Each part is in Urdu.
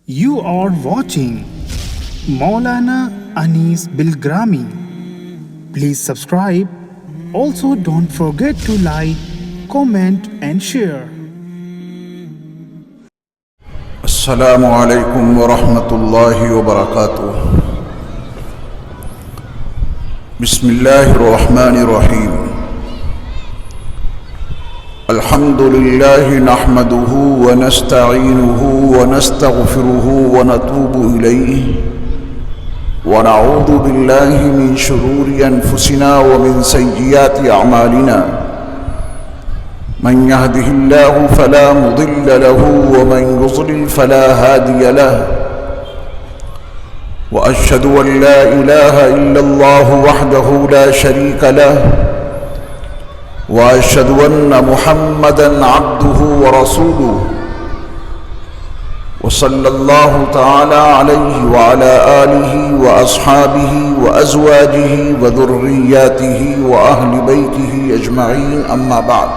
You are watching Maulana Anis Bilgrami. Please subscribe. Also, don't forget to like, comment, and share. السلام علیکم ورحمۃ اللہ وبرکاتہ. بسم اللہ الرحمن الرحیم. الحمد للہ نحمده ونستعینه ونستغفره ونتوب الیہ ونعوذ باللہ من شرور انفسنا ومن سیئات اعمالنا. من يهده الله فلا مضل له ومن يضلل فلا هادي له. وأشهد أن لا إله إلا الله وحده لا شريك له. وأشهد أن محمدًا عبده ورسوله. وصلى الله تعالى عليه وعلى آله وأصحابه وأزواجه وذرياته وأهل بيته أجمعين. أما بعد،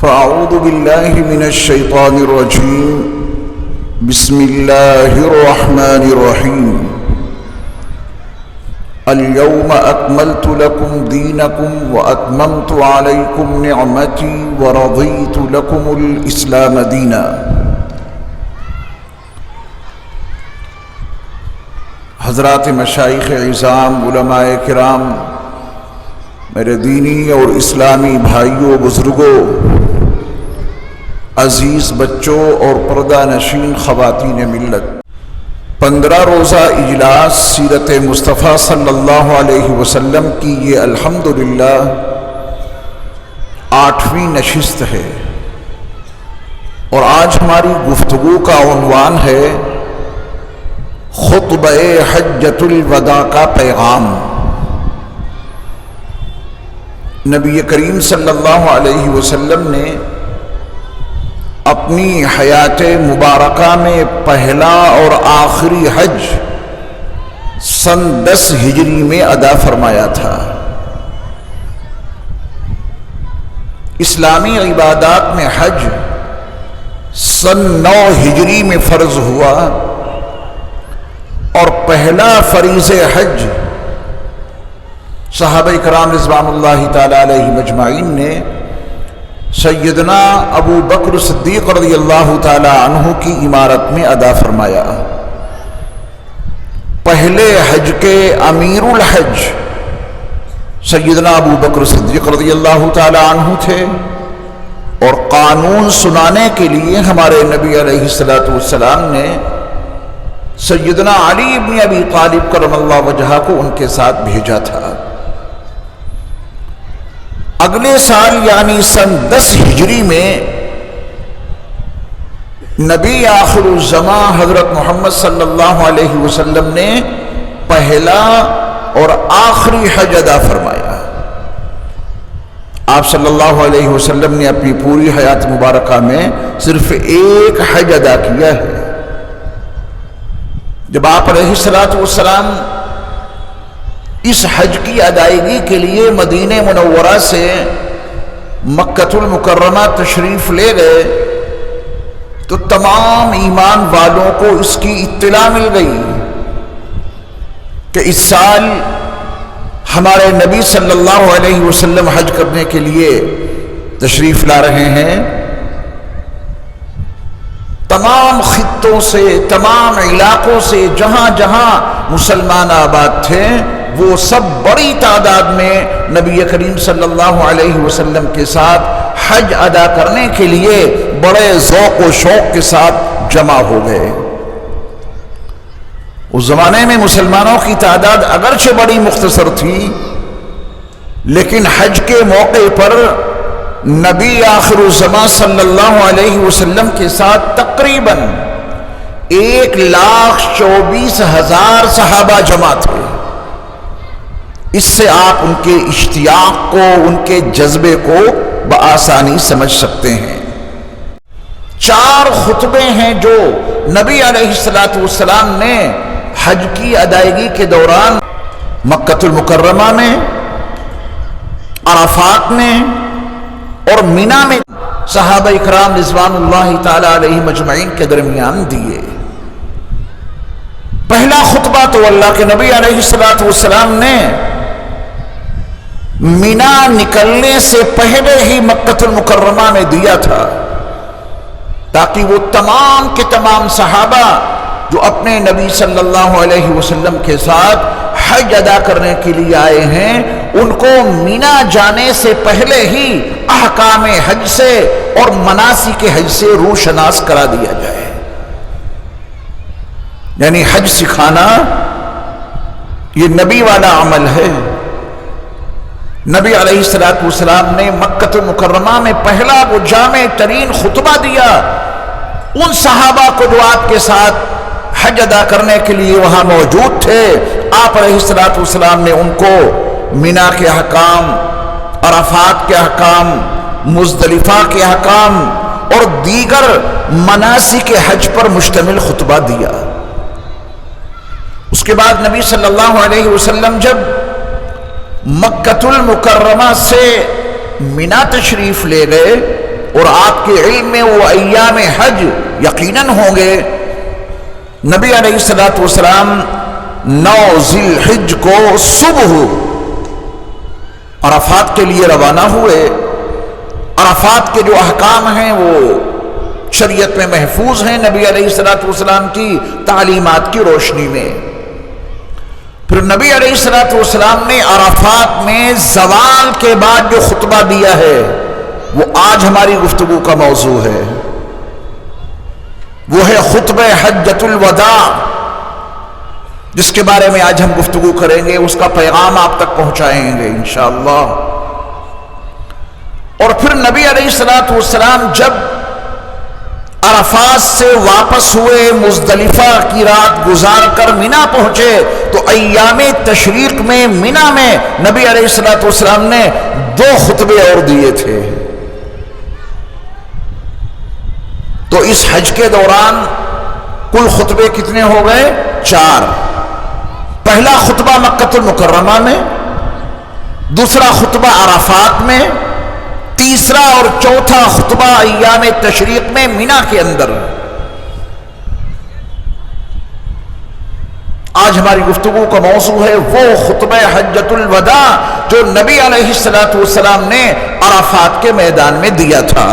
فأعوذ بالله من الشيطان الرجيم. بسم الله الرحمن الرحيم. اليوم أكملت لكم دينكم وأتممت عليكم نعمتي ورضيت لكم الإسلام دينا. حضرات مشائخ عظام، علماء کرام، میرے دینی اور اسلامی بھائیوں، بزرگوں، عزیز بچوں اور پردہ نشین خواتین ملت، 15 روزہ اجلاس سیرت مصطفیٰ صلی اللہ علیہ وسلم کی یہ الحمدللہ 8ویں نشست ہے، اور آج ہماری گفتگو کا عنوان ہے خطبہ حجۃ الوداع کا پیغام. نبی کریم صلی اللہ علیہ وسلم نے اپنی حیات مبارکہ میں پہلا اور آخری حج سن 10 ہجری میں ادا فرمایا تھا. اسلامی عبادات میں حج سن 9 ہجری میں فرض ہوا، اور پہلا فریض حج صحابہ کرام رضوان اللہ تعالی علیہ مجمعین نے سیدنا ابو بکر صدیق رضی اللہ تعالی عنہ کی عمارت میں ادا فرمایا. پہلے حج کے امیر الحج سیدنا ابو بکر صدیق رضی اللہ تعالی عنہ تھے، اور قانون سنانے کے لیے ہمارے نبی علیہ السلام نے سیدنا علی ابن ابی طالب کرم اللہ وجہہ کو ان کے ساتھ بھیجا تھا. اگلے سال یعنی سن 10 ہجری میں نبی آخر الزمان حضرت محمد صلی اللہ علیہ وسلم نے پہلا اور آخری حج ادا فرمایا. آپ صلی اللہ علیہ وسلم نے اپنی پوری حیات مبارکہ میں صرف ایک حج ادا کیا ہے. جب آپ علیہ السلام اس حج کی ادائیگی کے لیے مدینہ منورہ سے مکۃ المکرمہ تشریف لے گئے تو تمام ایمان والوں کو اس کی اطلاع مل گئی کہ اس سال ہمارے نبی صلی اللہ علیہ وسلم حج کرنے کے لیے تشریف لا رہے ہیں. تمام خطوں سے، تمام علاقوں سے، جہاں جہاں مسلمان آباد تھے، وہ سب بڑی تعداد میں نبی کریم صلی اللہ علیہ وسلم کے ساتھ حج ادا کرنے کے لیے بڑے ذوق و شوق کے ساتھ جمع ہو گئے. اس زمانے میں مسلمانوں کی تعداد اگرچہ بڑی مختصر تھی، لیکن حج کے موقع پر نبی آخر الزمان صلی اللہ علیہ وسلم کے ساتھ تقریباً 1,24,000 صحابہ جمع تھے. اس سے آپ ان کے اشتیاق کو، ان کے جذبے کو بآسانی سمجھ سکتے ہیں. 4 خطبے ہیں جو نبی علیہ السلام نے حج کی ادائیگی کے دوران مکۃ المکرمہ میں، عرفات میں اور مینا میں صحابہ اکرام رضوان اللہ تعالی علیہم اجمعین کے درمیان دیے۔ پہلا خطبہ تو اللہ کے نبی علیہ الصلوۃ والسلام نے مینا نکلنے سے پہلے ہی مکہ المکرمہ میں دیا تھا، تاکہ وہ تمام کے تمام صحابہ جو اپنے نبی صلی اللہ علیہ وسلم کے ساتھ حج ادا کرنے کے لیے آئے ہیں، ان کو مینا جانے سے پہلے ہی احکام حج سے اور مناسک حج سے روشناس کرا دیا جائے۔ یعنی حج سکھانا یہ نبی والا عمل ہے۔ نبی علیہ الصلوۃ والسلام نے مکہ المکرمہ میں پہلا وہ جامع ترین خطبہ دیا ان صحابہ کو جو آپ کے ساتھ حج ادا کرنے کے لیے وہاں موجود تھے۔ آپ علیہ الصلوۃ والسلام نے ان کو مینا کے احکام، عرفات کے احکام، مزدلفہ کے احکام اور دیگر مناسک حج پر مشتمل خطبہ دیا۔ اس کے بعد نبی صلی اللہ علیہ وسلم جب مکہ المکرمہ سے مینا تشریف لے گئے، اور آپ کے علم میں وہ ایام حج یقیناً ہوں گے، نبی علیہ الصلوۃ والسلام 9 ذی الحجہ کو صبح عرفات کے لیے روانہ ہوئے۔ عرفات کے جو احکام ہیں وہ شریعت میں محفوظ ہیں نبی علیہ الصلوۃ والسلام کی تعلیمات کی روشنی میں۔ پھر نبی علیہ الصلوۃ والسلام نے عرفات میں زوال کے بعد جو خطبہ دیا ہے وہ آج ہماری گفتگو کا موضوع ہے، وہ ہے خطبہ حجۃ الوداع، جس کے بارے میں آج ہم گفتگو کریں گے، اس کا پیغام آپ تک پہنچائیں گے انشاءاللہ۔ اور پھر نبی علیہ الصلوۃ والسلام جب عرفات سے واپس ہوئے، مزدلفہ کی رات گزار کر مینا پہنچے، تو ایام تشریق میں مینا میں نبی علیہ الصلوۃ والسلام نے 2 خطبے اور دیے تھے۔ تو اس حج کے دوران کل خطبے کتنے ہو گئے؟ 4۔ پہلا خطبہ مکہ المکرمہ میں، دوسرا خطبہ عرفات میں، تیسرا اور چوتھا خطبہ ایام تشریق میں مینا کے اندر۔ آج ہماری گفتگو کا موضوع ہے وہ خطبہ حجۃ الوداع جو نبی علیہ الصلوۃ والسلام نے عرفات کے میدان میں دیا تھا۔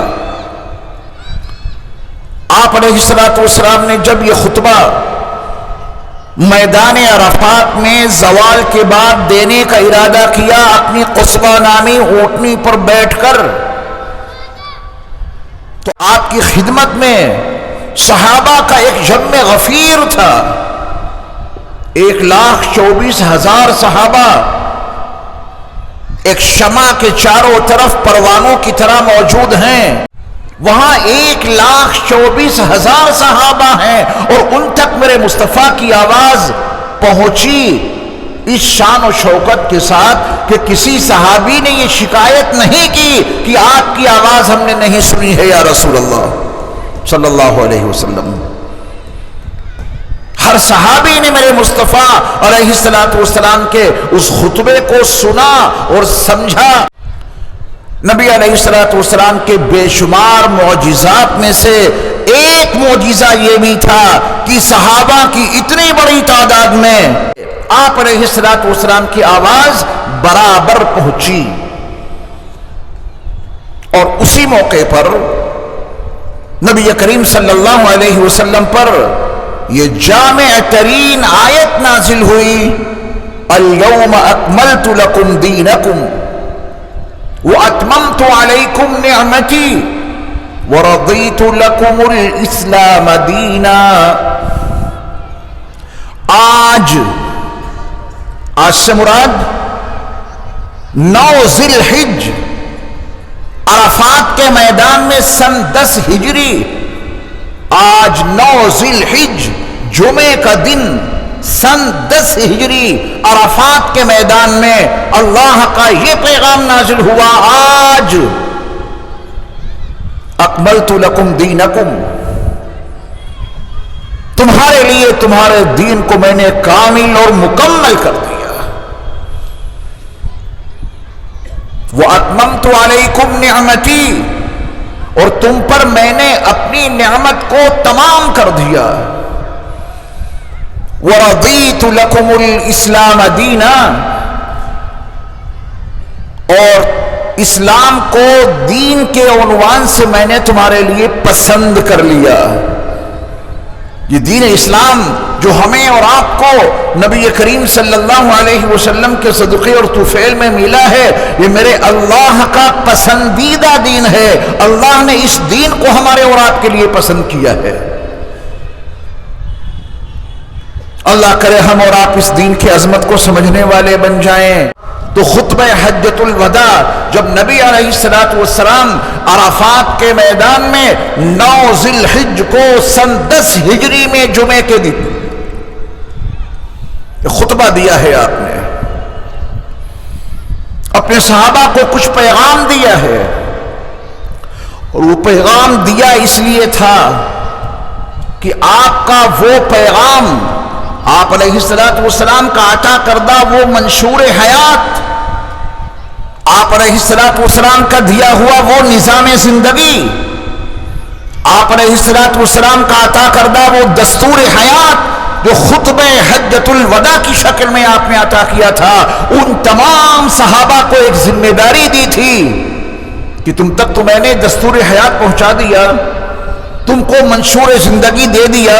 آپ علیہ الصلوۃ والسلام نے جب یہ خطبہ میدان عرفات میں زوال کے بعد دینے کا ارادہ کیا، اپنی قصبہ نامی اونٹنی پر بیٹھ کر، تو آپ کی خدمت میں صحابہ کا ایک جمع غفیر تھا۔ 1,24,000 صحابہ ایک شمع کے چاروں طرف پروانوں کی طرح موجود ہیں۔ وہاں 1,24,000 صحابہ ہیں، اور ان تک میرے مصطفیٰ کی آواز پہنچی اس شان و شوکت کے ساتھ کہ کسی صحابی نے یہ شکایت نہیں کی کہ آپ کی آواز ہم نے نہیں سنی ہے یا رسول اللہ صلی اللہ علیہ وسلم۔ ہر صحابی نے میرے مصطفیٰ علیہ الصلوۃ والسلام کے اس خطبے کو سنا اور سمجھا۔ نبی علیہ الصلوۃ والسلام کے بے شمار معجزات میں سے ایک معجزہ یہ بھی تھا کہ صحابہ کی اتنی بڑی تعداد میں آپ علیہ الصلوۃ والسلام کی آواز برابر پہنچی، اور اسی موقع پر نبی کریم صلی اللہ علیہ وسلم پر یہ جامع ترین آیت نازل ہوئی، اليوم اکملت لکم دینکم وَأَتْمَمْتُ عَلَيْكُمْ نِعْمَتِي وَرَضِيتُ لَكُمُ الْإِسْلَامَ دِينًا۔ آج سے مراد 9 ذی الحجہ عرفات کے میدان میں سن 10 ہجری، آج 9 ذی الحجہ جمعے کا دن سن 10 ہجری عرفات کے میدان میں اللہ کا یہ پیغام نازل ہوا، آج اکملت لکم دینکم، تمہارے لیے تمہارے دین کو میں نے کامل اور مکمل کر دیا۔ وَأَتْمَمْتُ عَلَيْكُمْ نِعْمَتِي، اور تم پر میں نے اپنی نعمت کو تمام کر دیا. وَرَضِيتُ لَكُمُ الْإِسْلَامَ دِينًا، اور اسلام کو دین کے عنوان سے میں نے تمہارے لیے پسند کر لیا. یہ دین اسلام جو ہمیں اور آپ کو نبی کریم صلی اللہ علیہ وسلم کے صدقے اور طفیل میں ملا ہے، یہ میرے اللہ کا پسندیدہ دین ہے. اللہ نے اس دین کو ہمارے اور آپ کے لیے پسند کیا ہے. اللہ کرے ہم اور آپ اس دین کی عظمت کو سمجھنے والے بن جائیں. تو خطبہ حجۃ الوداع جب نبی علیہ السلام عرفات کے میدان میں 9 ذی الحجہ کو سن 10 ہجری میں جمعے کے دن خطبہ دیا ہے، آپ نے اپنے صحابہ کو کچھ پیغام دیا ہے. اور وہ پیغام دیا اس لیے تھا کہ آپ کا وہ پیغام، آپ علیہ السلام کا عطا کردہ وہ منشور حیات، آپ علیہ السلام کا دیا ہوا وہ نظام زندگی، آپ علیہ السلام کا عطا کردہ وہ دستور حیات جو خطبہ حجۃ الوداع کی شکل میں آپ نے عطا کیا تھا، ان تمام صحابہ کو ایک ذمہ داری دی تھی کہ تم تک تو میں نے دستور حیات پہنچا دیا، تم کو منشور زندگی دے دیا،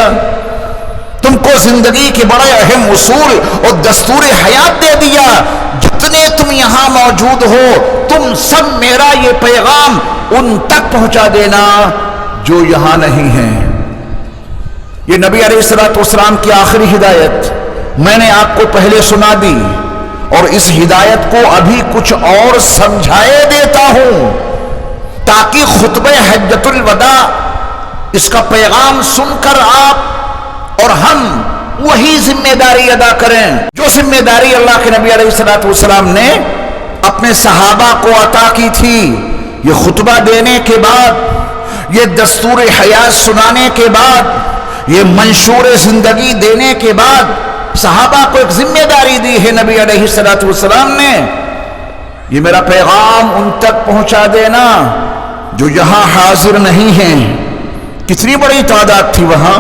تم کو زندگی کے بڑے اہم اصول اور دستور حیات دے دیا. جتنے تم یہاں موجود ہو تم سب میرا یہ پیغام ان تک پہنچا دینا جو یہاں نہیں ہیں. یہ نبی علیہ السلام کی آخری ہدایت میں نے آپ کو پہلے سنا دی، اور اس ہدایت کو ابھی کچھ اور سمجھائے دیتا ہوں تاکہ خطبہ حجۃ الوداع اس کا پیغام سن کر آپ اور ہم وہی ذمہ داری ادا کریں جو ذمہ داری اللہ کے نبی علیہ السلام نے اپنے صحابہ کو عطا کی تھی. یہ خطبہ دینے کے بعد، یہ دستور حیات سنانے کے بعد، یہ منشور زندگی دینے کے بعد صحابہ کو ایک ذمہ داری دی ہے نبی علیہ السلام نے. یہ میرا پیغام ان تک پہنچا دینا جو یہاں حاضر نہیں ہیں. کتنی بڑی تعداد تھی وہاں،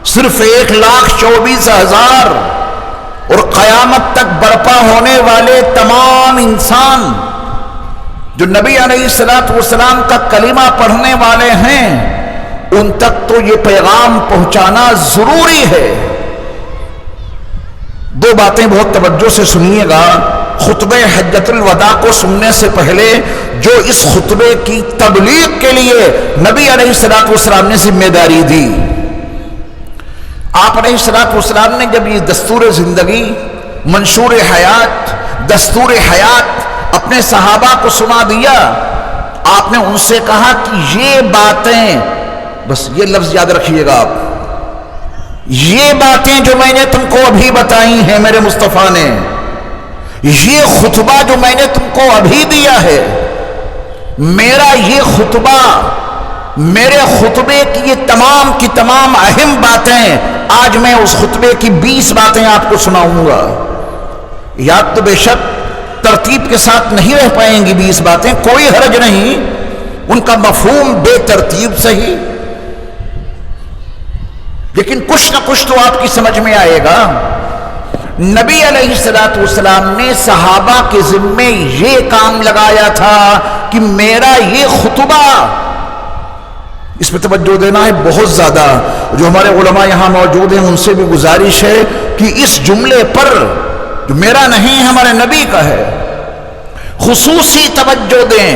صرف 1,24,000، اور قیامت تک برپا ہونے والے تمام انسان جو نبی علیہ السلام کا کلمہ پڑھنے والے ہیں ان تک تو یہ پیغام پہنچانا ضروری ہے. 2 باتیں بہت توجہ سے سنیے گا. خطبہ حجۃ الوداع کو سننے سے پہلے جو اس خطبے کی تبلیغ کے لیے نبی علیہ السلام نے ذمہ داری دی، آپ علیہ السلام نے جب یہ دستور زندگی، منشور حیات، دستور حیات اپنے صحابہ کو سنا دیا، آپ نے ان سے کہا کہ یہ باتیں، بس یہ لفظ یاد رکھیے گا آپ، یہ باتیں جو میں نے تم کو ابھی بتائی ہیں میرے مصطفیٰ نے، یہ خطبہ جو میں نے تم کو ابھی دیا ہے، میرا یہ خطبہ، میرے خطبے کی یہ تمام کی تمام اہم باتیں، آج میں اس خطبے کی 20 باتیں آپ کو سناؤں گا. یاد تو بے شک ترتیب کے ساتھ نہیں رہ پائیں گی 20 باتیں، کوئی حرج نہیں، ان کا مفہوم بے ترتیب صحیح، لیکن کچھ نہ کچھ تو آپ کی سمجھ میں آئے گا. نبی علیہ السلام نے صحابہ کے ذمے یہ کام لگایا تھا کہ میرا یہ خطبہ، اس پہ توجہ دینا ہے بہت زیادہ. جو ہمارے علماء یہاں موجود ہیں ان سے بھی گزارش ہے کہ اس جملے پر جو میرا نہیں ہمارے نبی کا ہے خصوصی توجہ دیں.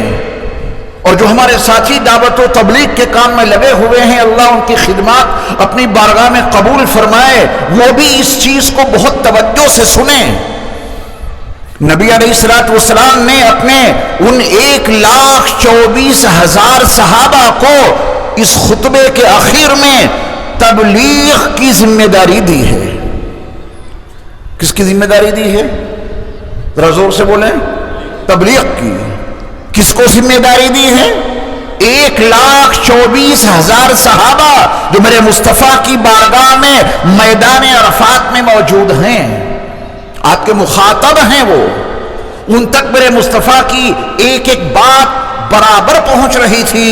اور جو ہمارے ساتھی دعوت و تبلیغ کے کام میں لگے ہوئے ہیں، اللہ ان کی خدمات اپنی بارگاہ میں قبول فرمائے، وہ بھی اس چیز کو بہت توجہ سے سنیں. نبی علیہ السلام نے اپنے ان 1,24,000 صحابہ کو اس خطبے کے آخر میں تبلیغ کی ذمہ داری دی ہے. کس کی ذمہ داری دی ہے؟ ذرا زور سے بولیں. تبلیغ کی. کس کو ذمہ داری دی ہے؟ 1,24,000 صحابہ جو میرے مصطفیٰ کی بارگاہ میں میدان عرفات میں موجود ہیں، آپ کے مخاطب ہیں، وہ ان تک میرے مصطفیٰ کی ایک ایک بات برابر پہنچ رہی تھی۔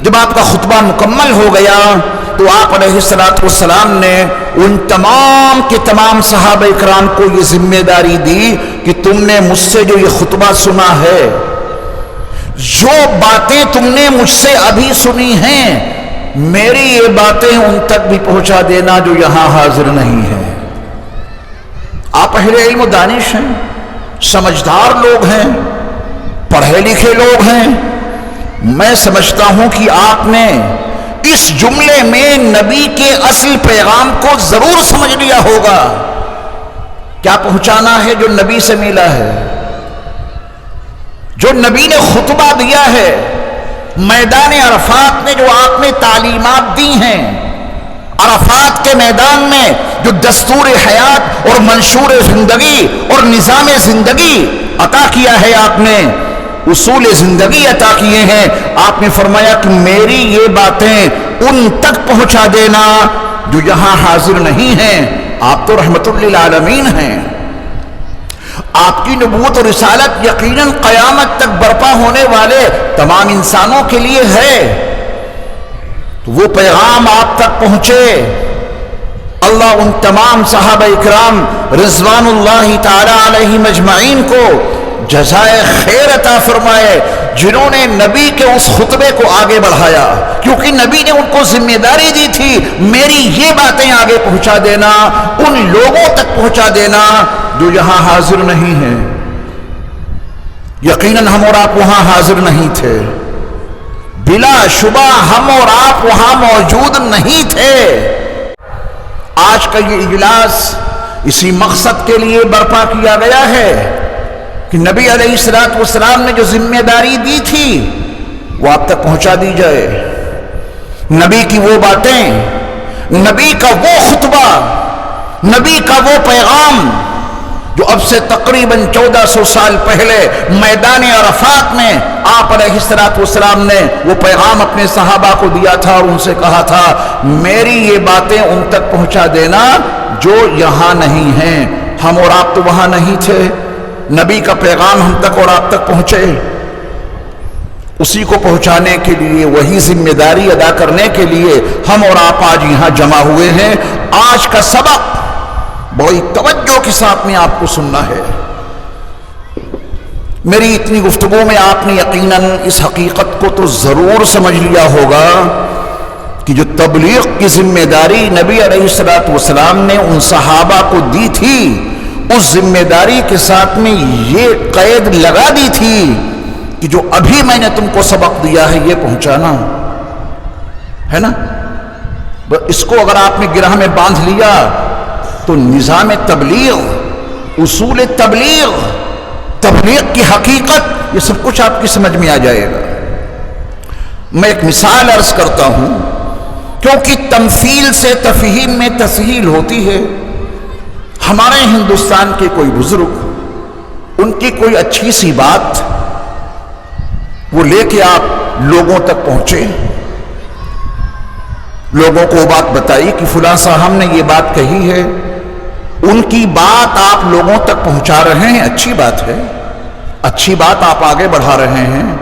جب آپ کا خطبہ مکمل ہو گیا تو آپ علیہ السلام نے ان تمام کے تمام صحابہ اکرام کو یہ ذمہ داری دی کہ تم نے مجھ سے جو یہ خطبہ سنا ہے، جو باتیں تم نے مجھ سے ابھی سنی ہیں، میری یہ باتیں ان تک بھی پہنچا دینا جو یہاں حاضر نہیں ہیں۔ آپ اہل علم و دانش ہیں، سمجھدار لوگ ہیں، پڑھے لکھے لوگ ہیں، میں سمجھتا ہوں کہ آپ نے اس جملے میں نبی کے اصل پیغام کو ضرور سمجھ لیا ہوگا۔ کیا پہنچانا ہے؟ جو نبی سے ملا ہے، جو نبی نے خطبہ دیا ہے، میدان عرفات میں جو آپ نے تعلیمات دی ہیں، عرفات کے میدان میں جو دستور حیات اور منشور زندگی اور نظام زندگی عطا کیا ہے، آپ نے اصول زندگی عطا کیے ہیں، آپ نے فرمایا کہ میری یہ باتیں ان تک پہنچا دینا جو یہاں حاضر نہیں ہیں۔ آپ تو رحمت للعالمین ہیں، آپ کی نبوت اور رسالت یقیناً قیامت تک برپا ہونے والے تمام انسانوں کے لیے ہے، تو وہ پیغام آپ تک پہنچے۔ اللہ ان تمام صحابہ اکرام رضوان اللہ تعالی علیہم اجمعین کو جزائے خیر عطا فرمائے، جنہوں نے نبی کے اس خطبے کو آگے بڑھایا، کیونکہ نبی نے ان کو ذمہ داری دی تھی میری یہ باتیں آگے پہنچا دینا، ان لوگوں تک پہنچا دینا جو یہاں حاضر نہیں ہیں۔ یقیناً ہم اور آپ وہاں حاضر نہیں تھے، بلا شبہ ہم اور آپ وہاں موجود نہیں تھے۔ آج کا یہ اجلاس اسی مقصد کے لیے برپا کیا گیا ہے کہ نبی علیہ السلام نے جو ذمہ داری دی تھی وہ آپ تک پہنچا دی جائے۔ نبی کی وہ باتیں، نبی کا وہ خطبہ، نبی کا وہ پیغام جو اب سے تقریباً 1400 سال پہلے میدان عرفات میں آپ علیہ السلام نے وہ پیغام اپنے صحابہ کو دیا تھا اور ان سے کہا تھا میری یہ باتیں ان تک پہنچا دینا جو یہاں نہیں ہیں۔ ہم اور آپ تو وہاں نہیں تھے، نبی کا پیغام ہم تک اور آپ تک پہنچے، اسی کو پہنچانے کے لیے، وہی ذمہ داری ادا کرنے کے لیے ہم اور آپ آج یہاں جمع ہوئے ہیں۔ آج کا سبق بڑی توجہ کے ساتھ میں آپ کو سننا ہے۔ میری اتنی گفتگو میں آپ نے یقیناً اس حقیقت کو تو ضرور سمجھ لیا ہوگا کہ جو تبلیغ کی ذمہ داری نبی علیہ السلام نے ان صحابہ کو دی تھی، اس ذمہ داری کے ساتھ میں یہ قید لگا دی تھی کہ جو ابھی میں نے تم کو سبق دیا ہے یہ پہنچانا ہے نا۔ اس کو اگر آپ نے گرہ میں باندھ لیا تو نظام تبلیغ، اصول تبلیغ، تبلیغ کی حقیقت، یہ سب کچھ آپ کی سمجھ میں آ جائے گا۔ میں ایک مثال عرض کرتا ہوں کیونکہ تمثیل سے تفہیم میں تسہیل ہوتی ہے۔ ہمارے ہندوستان کے کوئی بزرگ، ان کی کوئی اچھی سی بات وہ لے کے آپ لوگوں تک پہنچے، لوگوں کو بات بتائی کہ فلاں صاحب نے یہ بات کہی ہے، ان کی بات آپ لوگوں تک پہنچا رہے ہیں، اچھی بات ہے، اچھی بات آپ آگے بڑھا رہے ہیں،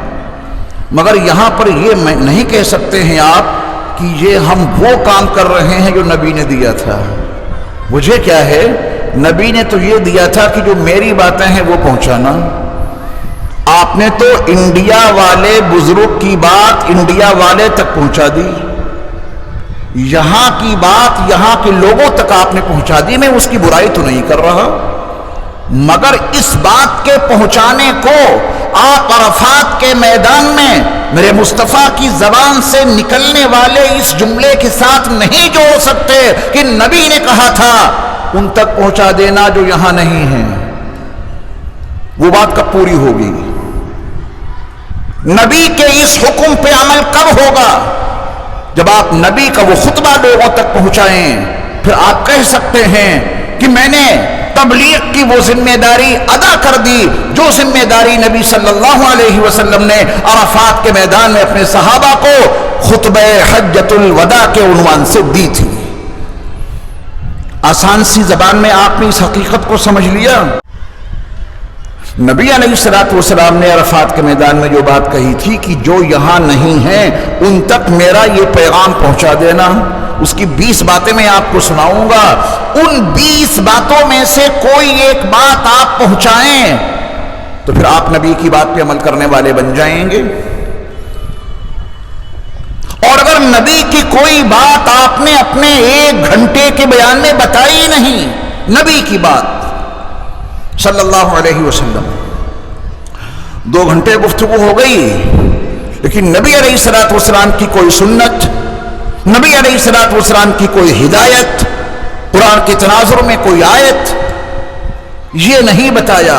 مگر یہاں پر یہ نہیں کہہ سکتے ہیں آپ کہ یہ ہم وہ کام کر رہے ہیں جو نبی نے دیا تھا۔ مجھے کیا ہے، نبی نے تو یہ دیا تھا کہ جو میری باتیں ہیں وہ پہنچانا۔ آپ نے تو انڈیا والے بزرگ کی بات انڈیا والے تک پہنچا دی، یہاں کی بات یہاں کے لوگوں تک آپ نے پہنچا دی۔ میں اس کی برائی تو نہیں کر رہا، مگر اس بات کے پہنچانے کو آپ عرفات کے میدان میں میرے مصطفیٰ کی زبان سے نکلنے والے اس جملے کے ساتھ نہیں جوڑ سکتے کہ نبی نے کہا تھا ان تک پہنچا دینا جو یہاں نہیں ہیں۔ وہ بات کب پوری ہوگی؟ نبی کے اس حکم پہ عمل کب ہوگا؟ جب آپ نبی کا وہ خطبہ لوگوں تک پہنچائیں، پھر آپ کہہ سکتے ہیں کہ میں نے تبلیغ کی وہ ذمہ داری ادا کر دی جو ذمہ داری نبی صلی اللہ علیہ وسلم نے عرفات کے میدان میں اپنے صحابہ کو خطبہ حجۃ الوداع کے عنوان سے دی تھی۔ آسان سی زبان میں آپ نے اس حقیقت کو سمجھ لیا۔ نبی علیہ الصلوۃ والسلام نے عرفات کے میدان میں جو بات کہی تھی کہ جو یہاں نہیں ہیں ان تک میرا یہ پیغام پہنچا دینا، اس کی 20 باتیں میں آپ کو سناؤں گا، ان 20 باتوں میں سے کوئی ایک بات آپ پہنچائیں تو پھر آپ نبی کی بات پہ عمل کرنے والے بن جائیں گے، اور اگر نبی کی کوئی بات آپ نے اپنے 1 گھنٹے کے بیان میں بتائی نہیں، نبی کی بات صلی اللہ علیہ وسلم، 2 گھنٹے گفتگو ہو گئی لیکن نبی علیہ الصلوۃ والسلام کی کوئی سنت، نبی علیہ الصلوۃ والسلام کی کوئی ہدایت، قرآن کے تناظر میں کوئی آیت یہ نہیں بتایا،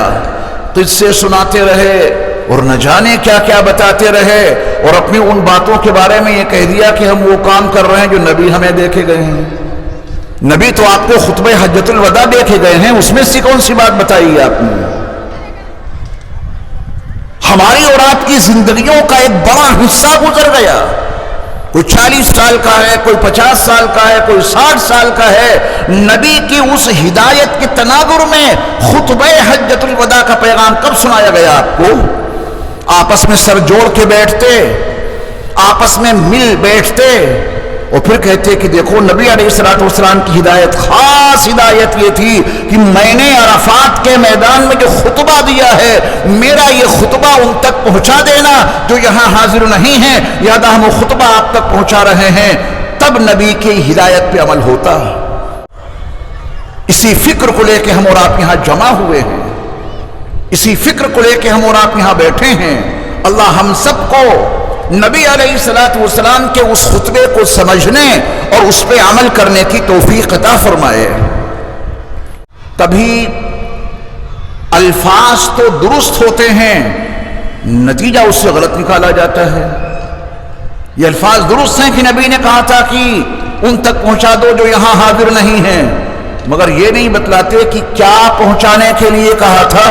تو اس سے سناتے رہے اور نہ جانے کیا کیا بتاتے رہے، اور اپنی ان باتوں کے بارے میں یہ کہہ دیا کہ ہم وہ کام کر رہے ہیں جو نبی ہمیں دیکھے گئے ہیں۔ نبی تو آپ کو خطبہ حجۃ الوداع دیکھے گئے ہیں، اس میں سے کون سی بات بتائی ہے آپ نے؟ ہماری اور آپ کی زندگیوں کا ایک بڑا حصہ گزر گیا، کوئی 40 سال کا ہے، کوئی 50 سال کا ہے، کوئی 60 سال کا ہے، نبی کی اس ہدایت کے تناظر میں خطبہ حجۃ الوداع کا پیغام کب سنایا گیا آپ کو؟ آپس میں سر جوڑ کے بیٹھتے، آپس میں مل بیٹھتے اور پھر کہتے کہ دیکھو نبی علیہ الصلوۃ والسلام کی ہدایت، خاص ہدایت یہ تھی کہ میں نے عرفات کے میدان میں جو خطبہ دیا ہے میرا یہ خطبہ ان تک پہنچا دینا جو یہاں حاضر نہیں ہیں، یاد ہم وہ خطبہ آپ تک پہنچا رہے ہیں، تب نبی کی ہدایت پہ عمل ہوتا۔ اسی فکر کو لے کے ہم اور آپ یہاں جمع ہوئے ہیں، اسی فکر کو لے کے ہم اور آپ یہاں بیٹھے ہیں۔ اللہ ہم سب کو نبی علیہ الصلوۃ والسلام کے اس خطبے کو سمجھنے اور اس پہ عمل کرنے کی توفیق عطا فرمائے۔ کبھی الفاظ تو درست ہوتے ہیں، نتیجہ اس سے غلط نکالا جاتا ہے۔ یہ الفاظ درست ہیں کہ نبی نے کہا تھا کہ ان تک پہنچا دو جو یہاں حاضر نہیں ہیں، مگر یہ نہیں بتلاتے کہ کیا پہنچانے کے لیے کہا تھا۔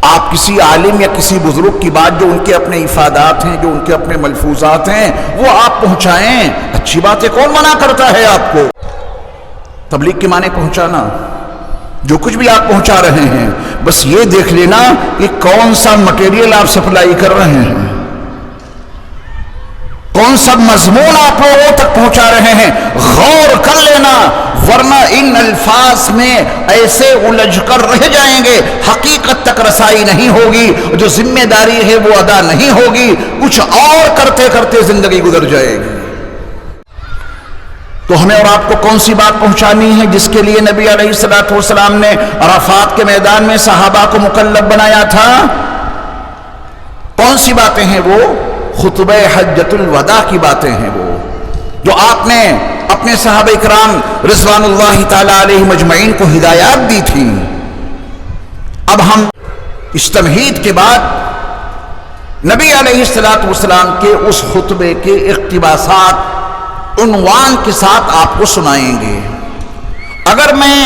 آپ کسی عالم یا کسی بزرگ کی بات جو ان کے اپنے افادات ہیں، جو ان کے اپنے ملفوظات ہیں، وہ آپ پہنچائیں، اچھی بات ہے، کون منع کرتا ہے آپ کو؟ تبلیغ کے معنی پہنچانا، جو کچھ بھی آپ پہنچا رہے ہیں بس یہ دیکھ لینا کہ کون سا مٹیریل آپ سپلائی کر رہے ہیں، کون سا مضمون آپ لوگوں تک پہنچا رہے ہیں، غور کر لینا، ورنہ ان الفاظ میں ایسے الجھ کر رہ جائیں گے، حقیقت تک رسائی نہیں ہوگی، جو ذمہ داری ہے وہ ادا نہیں ہوگی، کچھ اور کرتے کرتے زندگی گزر جائے گی۔ تو ہمیں اور آپ کو کون سی بات پہنچانی ہے جس کے لیے نبی علیہ الصلوۃ والسلام نے عرفات کے میدان میں صحابہ کو مکلف بنایا تھا؟ کون سی باتیں ہیں وہ؟ خطبہ حجۃ الوداع کی باتیں ہیں وہ، جو آپ نے اپنے صحابہ اکرام رضوان اللہ تعالی علیہ مجمعین کو ہدایات دی تھی۔ اب ہم اس تمہید کے بعد نبی علیہ الصلوۃ والسلام کے اس خطبے کے اقتباسات عنوان کے ساتھ آپ کو سنائیں گے۔ اگر میں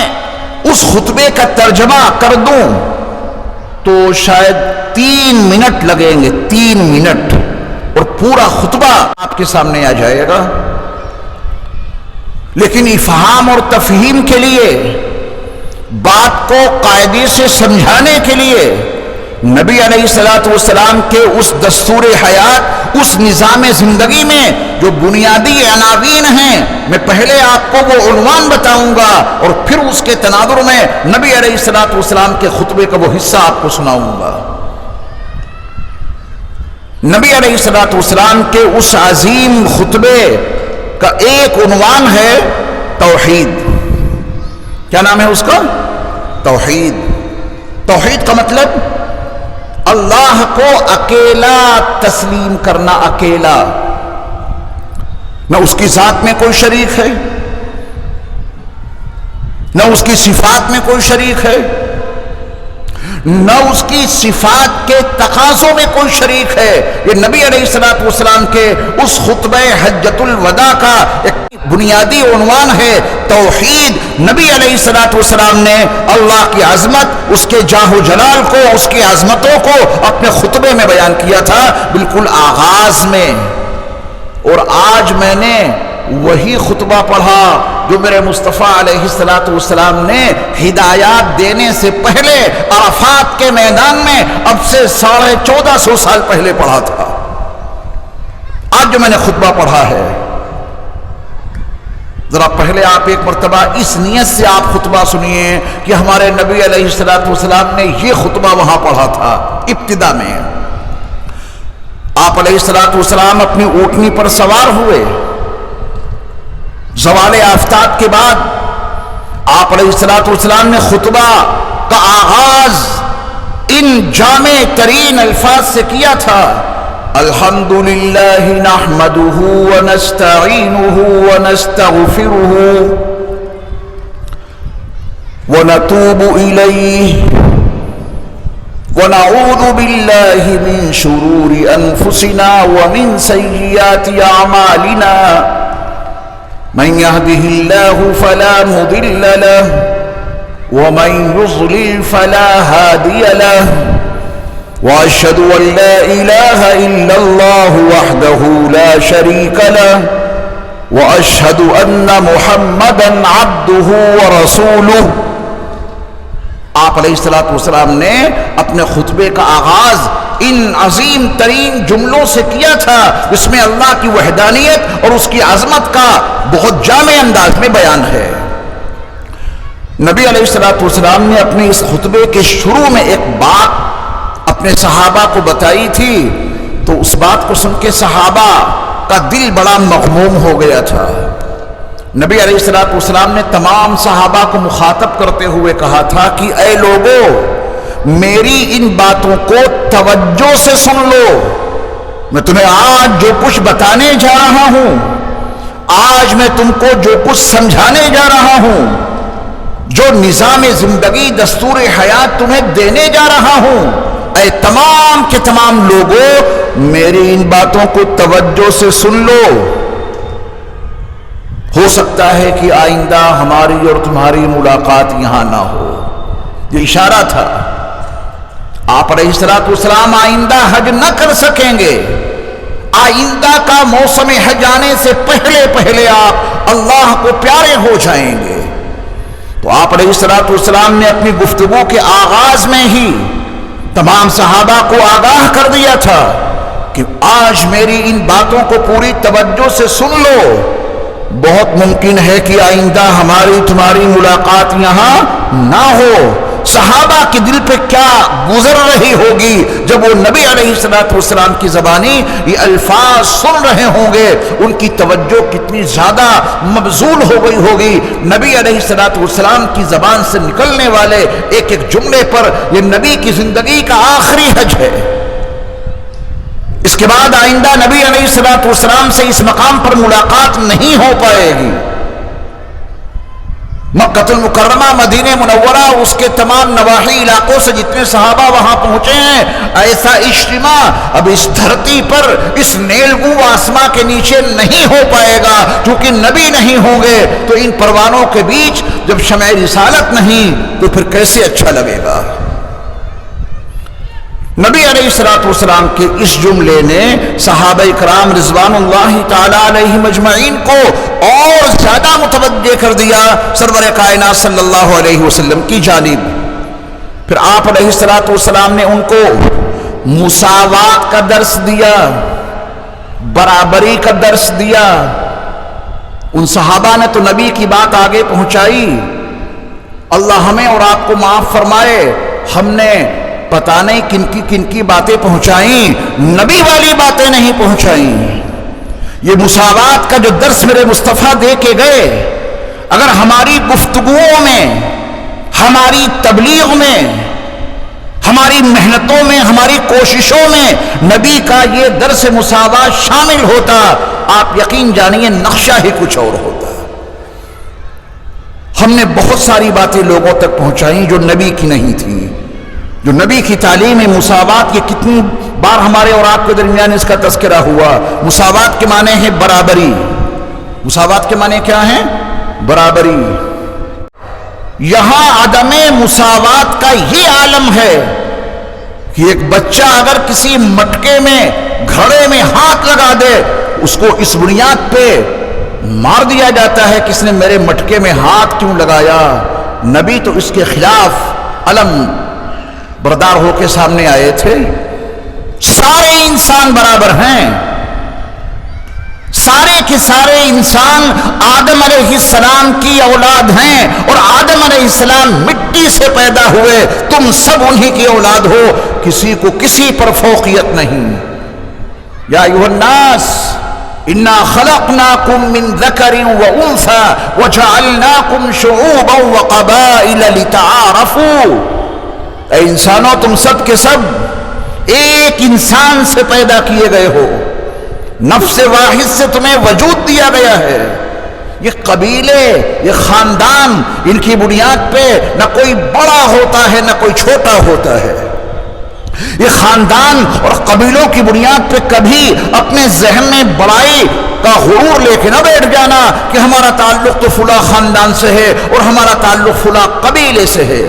اس خطبے کا ترجمہ کر دوں تو شاید 3 منٹ لگیں گے، 3 منٹ، اور پورا خطبہ آپ کے سامنے آ جائے گا۔ لیکن افہام اور تفہیم کے لیے، بات کو قاعدے سے سمجھانے کے لیے، نبی علیہ الصلوۃ والسلام کے اس دستور حیات، اس نظام زندگی میں جو بنیادی عناوین ہیں، میں پہلے آپ کو وہ عنوان بتاؤں گا اور پھر اس کے تناظر میں نبی علیہ الصلوۃ والسلام کے خطبے کا وہ حصہ آپ کو سناؤں گا۔ نبی علیہ الصلوۃ والسلام کے اس عظیم خطبے کا ایک عنوان ہے توحید۔ کیا نام ہے اس کا؟ توحید۔ توحید کا مطلب اللہ کو اکیلا تسلیم کرنا، اکیلا، نہ اس کی ذات میں کوئی شریک ہے، نہ اس کی صفات میں کوئی شریک ہے، نہ اس کی صفات کے تقاضوں میں کوئی شریک ہے۔ یہ نبی علیہ الصلوۃ والسلام کے اس خطبہ حجۃ الوداع کا ایک بنیادی عنوان ہے، توحید۔ نبی علیہ الصلوۃ والسلام نے اللہ کی عظمت، اس کے جاہ و جلال کو، اس کی عظمتوں کو اپنے خطبے میں بیان کیا تھا، بالکل آغاز میں۔ اور آج میں نے وہی خطبہ پڑھا جو میرے مصطفیٰ علیہ السلام نے ہدایات دینے سے پہلے عرفات کے میدان میں اب سے 1450 سال پہلے پڑھا تھا. آج جو میں نے خطبہ پڑھا ہے، ذرا پہلے آپ ایک مرتبہ اس نیت سے آپ خطبہ سنیے کہ ہمارے نبی علیہ السلام نے یہ خطبہ وہاں پڑھا تھا. ابتدا میں آپ علیہ السلام اپنی اونٹنی پر سوار ہوئے. زوال آفتاب کے بعد آپ علیہ السلام نے خطبہ کا آغاز ان جامع ترین الفاظ سے کیا تھا: الحمدللہ نحمدہ ونستعینہ ونستغفرہ ونتوب الیہ ونعوذ باللہ من شرور انفسنا ومن سیئات اعمالنا من يهده الله فلا مضل له ومن يضلل فلا هادي له واشهد ان لا اله الا الله وحده لا شريك له واشهد ان محمدا عبده ورسوله. آپ علیہ السلام نے اپنے خطبے کا آغاز ان عظیم ترین جملوں سے کیا تھا جس میں اللہ کی وحدانیت اور اس کی عظمت کا بہت جامع انداز میں بیان ہے. نبی علیہ السلام نے اپنے اس خطبے کے شروع میں ایک بات اپنے صحابہ کو بتائی تھی، تو اس بات کو سن کے صحابہ کا دل بڑا مغموم ہو گیا تھا. نبی علیہ السلام نے تمام صحابہ کو مخاطب کرتے ہوئے کہا تھا کہ اے لوگو، میری ان باتوں کو توجہ سے سن لو. میں تمہیں آج جو کچھ بتانے جا رہا ہوں، آج میں تم کو جو کچھ سمجھانے جا رہا ہوں، جو نظام زندگی دستور حیات تمہیں دینے جا رہا ہوں، اے تمام کے تمام لوگوں، میری ان باتوں کو توجہ سے سن لو. ہو سکتا ہے کہ آئندہ ہماری اور تمہاری ملاقات یہاں نہ ہو. یہ اشارہ تھا. آپ علیہ السلام آئندہ حج نہ کر سکیں گے. آئندہ کا موسم حج آنے سے پہلے آپ اللہ کو پیارے ہو جائیں گے. تو آپ علیہ السلام نے اپنی گفتگو کے آغاز میں ہی تمام صحابہ کو آگاہ کر دیا تھا کہ آج میری ان باتوں کو پوری توجہ سے سن لو. بہت ممکن ہے کہ آئندہ ہماری تمہاری ملاقات یہاں نہ ہو. صحابہ کے دل پہ کیا گزر رہی ہوگی جب وہ نبی علیہ السلام کی زبانی یہ الفاظ سن رہے ہوں گے. ان کی توجہ کتنی زیادہ مبذول ہو گئی ہوگی. نبی علیہ السلام کی زبان سے نکلنے والے ایک ایک جملے پر یہ نبی کی زندگی کا آخری حج ہے. اس کے بعد آئندہ نبی علیہ السلام سے اس مقام پر ملاقات نہیں ہو پائے گی. مکہ المکرمہ مدینہ منورہ اس کے تمام نواحی علاقوں سے جتنے صحابہ وہاں پہنچے ہیں، ایسا اجتماع اب اس دھرتی پر اس نیلگوں آسماں کے نیچے نہیں ہو پائے گا. کیونکہ نبی نہیں ہوں گے تو ان پروانوں کے بیچ جب شمع رسالت نہیں تو پھر کیسے اچھا لگے گا. نبی علیہ السلام کے اس جملے نے صحابہ کرام رضوان اللہ تعالی علیہ مجمعین کو اور زیادہ متوجہ کر دیا سرور کائنات صلی اللہ علیہ وسلم کی جانب. پھر آپ علیہ السلام نے ان کو مساوات کا درس دیا، برابری کا درس دیا. ان صحابہ نے تو نبی کی بات آگے پہنچائی. اللہ ہمیں اور آپ کو معاف فرمائے، ہم نے پتہ نہیں کن کی باتیں پہنچائیں، نبی والی باتیں نہیں پہنچائیں. یہ مساوات کا جو درس میرے مصطفیٰ دے کے گئے، اگر ہماری گفتگوؤں میں، ہماری تبلیغ میں، ہماری محنتوں میں، ہماری کوششوں میں نبی کا یہ درس مساوات شامل ہوتا، آپ یقین جانیے نقشہ ہی کچھ اور ہوتا. ہم نے بہت ساری باتیں لوگوں تک پہنچائیں جو نبی کی نہیں تھیں، جو نبی کی تعلیم مساوات. یہ کتنی بار ہمارے اور آپ کے درمیان اس کا تذکرہ ہوا. مساوات کے معنی ہے برابری. مساوات کے معنی کیا ہیں؟ برابری. یہاں عدم مساوات کا یہ عالم ہے کہ ایک بچہ اگر کسی مٹکے میں، گھڑے میں ہاتھ لگا دے، اس کو اس بنیاد پہ مار دیا جاتا ہے، کس نے میرے مٹکے میں ہاتھ کیوں لگایا؟ نبی تو اس کے خلاف علم بردار ہو کے سامنے آئے تھے۔ سارے انسان برابر ہیں، سارے کے سارے انسان آدم علیہ السلام کی اولاد ہیں، اور آدم علیہ السلام مٹی سے پیدا ہوئے، تم سب انہی کی اولاد ہو، کسی کو کسی پر فوقیت نہیں۔ یا ایھا الناس انا خلقناکم من ذکر وانثی وجعلناکم شعوبا وقبائل لتعارفوا، اے انسانوں تم سب کے سب ایک انسان سے پیدا کیے گئے ہو، نفس واحد سے تمہیں وجود دیا گیا ہے۔ یہ قبیلے، یہ خاندان، ان کی بنیاد پہ نہ کوئی بڑا ہوتا ہے نہ کوئی چھوٹا ہوتا ہے۔ یہ خاندان اور قبیلوں کی بنیاد پہ کبھی اپنے ذہن میں بڑائی کا غرور لے کے نہ بیٹھ جانا کہ ہمارا تعلق تو فلاں خاندان سے ہے اور ہمارا تعلق فلاں قبیلے سے ہے۔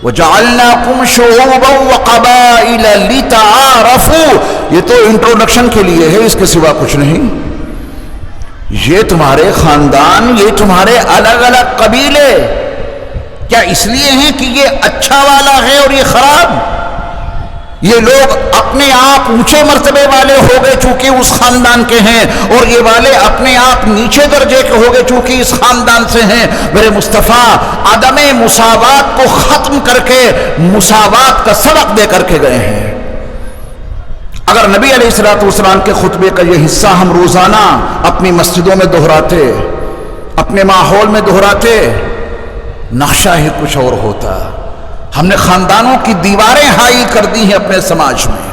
وَجَعَلْنَاكُمْ شُعُوبًا وَقَبَائِلَ لِتَعَارَفُوا، یہ تو انٹروڈکشن کے لیے ہے، اس کے سوا کچھ نہیں۔ یہ تمہارے خاندان، یہ تمہارے الگ الگ قبیلے کیا اس لیے ہیں کہ یہ اچھا والا ہے اور یہ خراب؟ یہ لوگ اپنے آپ اونچے مرتبے والے ہو گئے چونکہ اس خاندان کے ہیں، اور یہ والے اپنے آپ نیچے درجے کے ہو گئے چونکہ اس خاندان سے ہیں۔ میرے مصطفیٰ عدم مساوات کو ختم کر کے مساوات کا سبق دے کر کے گئے ہیں۔ اگر نبی علیہ السلام کے خطبے کا یہ حصہ ہم روزانہ اپنی مسجدوں میں دہراتے، اپنے ماحول میں دہراتے، نقشہ ہی کچھ اور ہوتا۔ ہم نے خاندانوں کی دیواریں حائل کر دی ہیں اپنے سماج میں۔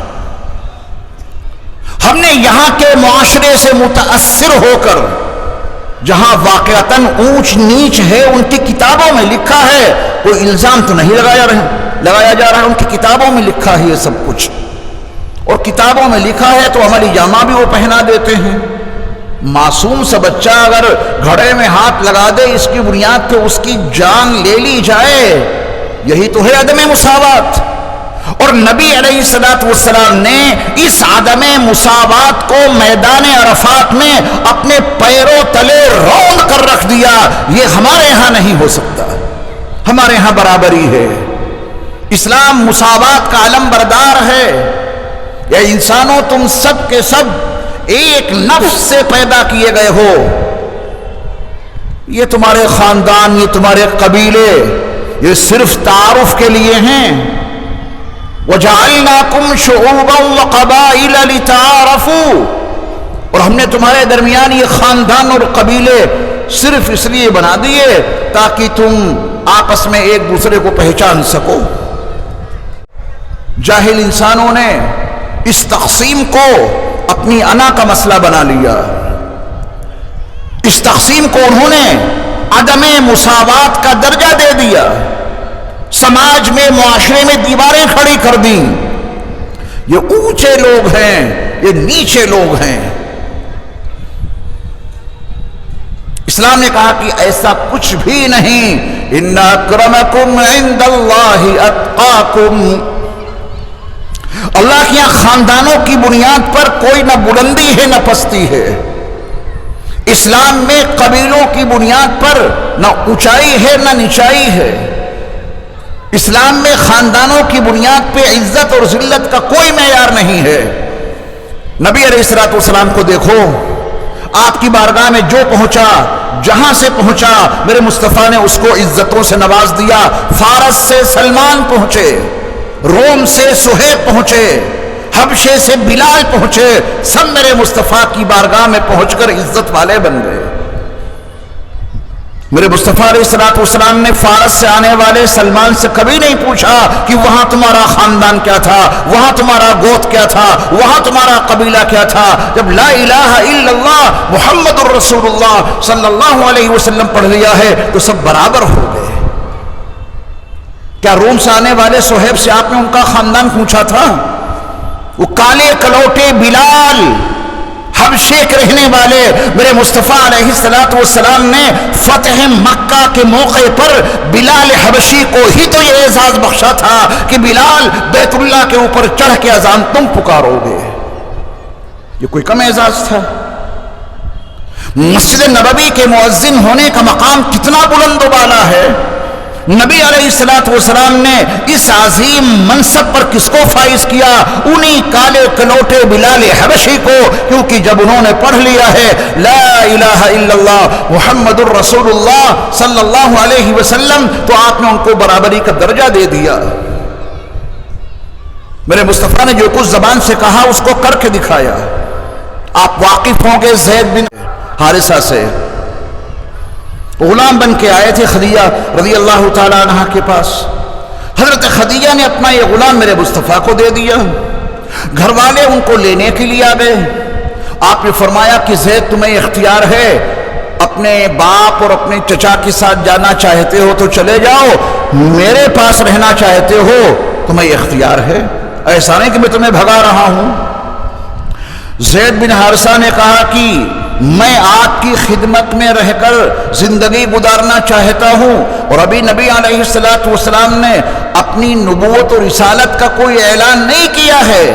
ہم نے یہاں کے معاشرے سے متاثر ہو کر، جہاں واقعتاً اونچ نیچ ہے ان کی کتابوں میں لکھا ہے، کوئی الزام تو نہیں لگایا جا رہا ہے، ان کی کتابوں میں لکھا ہے یہ سب کچھ، اور کتابوں میں لکھا ہے تو عملی جامہ بھی وہ پہنا دیتے ہیں۔ معصوم سا بچہ اگر گھڑے میں ہاتھ لگا دے، اس کی بنیاد پہ اس کی جان لے لی جائے، یہی تو ہے عدم مساوات۔ اور نبی علیہ السلام نے اس عدم مساوات کو میدان عرفات میں اپنے پیروں تلے رون کر رکھ دیا۔ یہ ہمارے ہاں نہیں ہو سکتا، ہمارے ہاں برابری ہے۔ اسلام مساوات کا علم بردار ہے۔ یا انسانوں تم سب کے سب ایک نفس سے پیدا کیے گئے ہو۔ یہ تمہارے خاندان، یہ تمہارے قبیلے، یہ صرف تعارف کے لیے ہیں۔ وَجَعَلْنَاكُمْ شُعُوبًا وَقَبَائِلَ لِتَعَارَفُوا، اور ہم نے تمہارے درمیان یہ خاندان اور قبیلے صرف اس لیے بنا دیے تاکہ تم آپس میں ایک دوسرے کو پہچان سکو۔ جاہل انسانوں نے اس تقسیم کو اپنی انا کا مسئلہ بنا لیا۔ اس تقسیم کو انہوں نے عدم مساوات کا درجہ دے دیا، سماج میں، معاشرے میں دیواریں کھڑی کر دیں۔ یہ اونچے لوگ ہیں، یہ نیچے لوگ ہیں۔ اسلام نے کہا کہ ایسا کچھ بھی نہیں۔ ان اکرمکم عند اللہ اتقاکم، اللہ کے یہاں خاندانوں کی بنیاد پر کوئی نہ بلندی ہے نہ پستی ہے۔ اسلام میں قبیلوں کی بنیاد پر نہ اونچائی ہے نہ نچائی ہے۔ اسلام میں خاندانوں کی بنیاد پہ عزت اور ذلت کا کوئی معیار نہیں ہے۔ نبی علیہ السلام کو دیکھو، آپ کی بارگاہ میں جو پہنچا، جہاں سے پہنچا، میرے مصطفیٰ نے اس کو عزتوں سے نواز دیا۔ فارس سے سلمان پہنچے، روم سے سہیب پہنچے، حبشے سے بلال پہنچے، سب میرے مصطفیٰ کی بارگاہ میں پہنچ کر عزت والے بن گئے۔ میرے مصطفیٰ علیہ السلام نے فارس سے آنے والے سلمان سے کبھی نہیں پوچھا کہ وہاں تمہارا خاندان کیا تھا، وہاں تمہارا گوت کیا تھا، وہاں تمہارا قبیلہ کیا تھا۔ جب لا الہ الا اللہ محمد الرسول اللہ صلی اللہ علیہ وسلم پڑھ لیا ہے تو سب برابر ہو گئے۔ کیا روم سے آنے والے سہیب سے آپ نے ان کا خاندان پوچھا تھا؟ وہ کالے کلوٹے بلال، حبشے کے رہنے والے میرے مصطفیٰ علیہ السلام نے فتح مکہ کے موقع پر بلال حبشی کو ہی تو یہ اعزاز بخشا تھا کہ بلال بیت اللہ کے اوپر چڑھ کے اذان تم پکارو گے۔ یہ کوئی کم اعزاز تھا؟ مسجد نبوی کے مؤذن ہونے کا مقام کتنا بلند و بالا ہے. نبی علیہ السلام نے اس عظیم منصب پر کس کو فائز کیا؟ انہی کالے کلوٹے بلال حبشی کو، کیونکہ جب انہوں نے پڑھ لیا ہے لا الہ الا اللہ محمد الرسول اللہ صلی اللہ علیہ وسلم، تو آپ نے ان کو برابری کا درجہ دے دیا. میرے مصطفیٰ نے جو کچھ زبان سے کہا اس کو کر کے دکھایا. آپ واقف ہوں گے زید بن حارثہ سے، غلام بن کے آئے تھے خدیجہ رضی اللہ تعالی عنہ کے پاس. حضرت خدیجہ نے اپنا یہ غلام میرے مصطفیٰ کو دے دیا. گھر والے ان کو لینے کے لیے آ گئے. آپ نے فرمایا کہ زید تمہیں اختیار ہے، اپنے باپ اور اپنے چچا کے ساتھ جانا چاہتے ہو تو چلے جاؤ، میرے پاس رہنا چاہتے ہو تمہیں اختیار ہے، ایسا نہیں کہ میں تمہیں بھگا رہا ہوں. زید بن حارثہ نے کہا کہ میں آپ کی خدمت میں رہ کر زندگی گزارنا چاہتا ہوں، اور ابھی نبی علیہ السلام نے اپنی نبوت اور رسالت کا کوئی اعلان نہیں کیا ہے.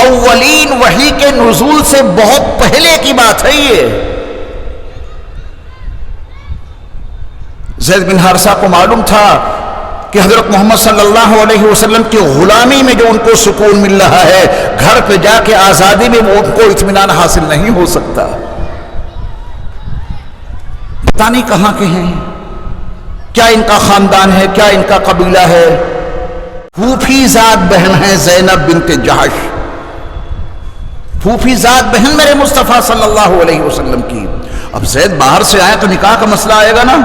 اولین وحی کے نزول سے بہت پہلے کی بات ہے یہ. زید بن حارثہ کو معلوم تھا کہ حضرت محمد صلی اللہ علیہ وسلم کی غلامی میں جو ان کو سکون مل رہا ہے، گھر پہ جا کے آزادی میں وہ ان کو اطمینان حاصل نہیں ہو سکتا. پتہ نہیں کہاں کے ہیں، کیا ان کا خاندان ہے، کیا ان کا قبیلہ ہے. پھوپھی ذات بہن ہے زینب بنت جحش، پھوپھی ذات بہن میرے مصطفیٰ صلی اللہ علیہ وسلم کی. اب زید باہر سے آئے تو نکاح کا مسئلہ آئے گا نا.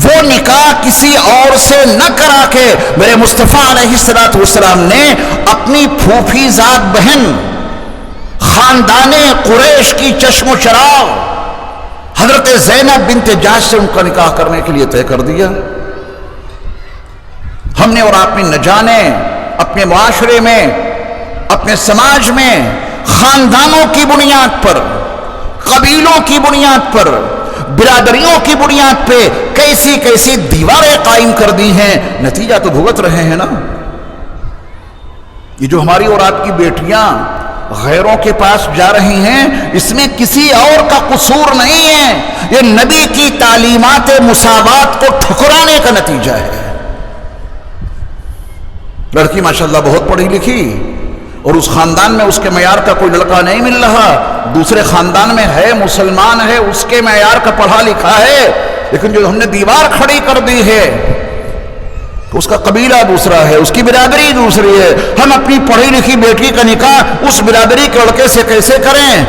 وہ نکاح کسی اور سے نہ کرا کے میرے مصطفیٰ علیہ السلام نے اپنی پھوپھی ذات بہن خاندان قریش کی چشم و چراغ حضرت زینب بنت جحش سے ان کا نکاح کرنے کے لیے طے کر دیا. ہم نے اور آپ نے نہ جانے اپنے معاشرے میں، اپنے سماج میں خاندانوں کی بنیاد پر، قبیلوں کی بنیاد پر، برادریوں کی بنیاد پہ کیسی کیسی دیواریں قائم کر دی ہیں. نتیجہ تو بھگت رہے ہیں نا. یہ جو ہماری اور آپ کی بیٹیاں غیروں کے پاس جا رہی ہیں، اس میں کسی اور کا قصور نہیں ہے، یہ نبی کی تعلیمات مساوات کو ٹھکرانے کا نتیجہ ہے. لڑکی ماشاءاللہ بہت پڑھی لکھی، اور اس خاندان میں اس کے معیار کا کوئی لڑکا نہیں مل رہا، دوسرے خاندان میں ہے، مسلمان ہے، اس کے معیار کا پڑھا لکھا ہے، لیکن جو ہم نے دیوار کھڑی کر دی ہے اس کا قبیلہ دوسرا ہے، اس کی برادری دوسری ہے. ہم اپنی پڑھی لکھی بیٹی کا نکاح اس برادری کے لڑکے سے کیسے کریں؟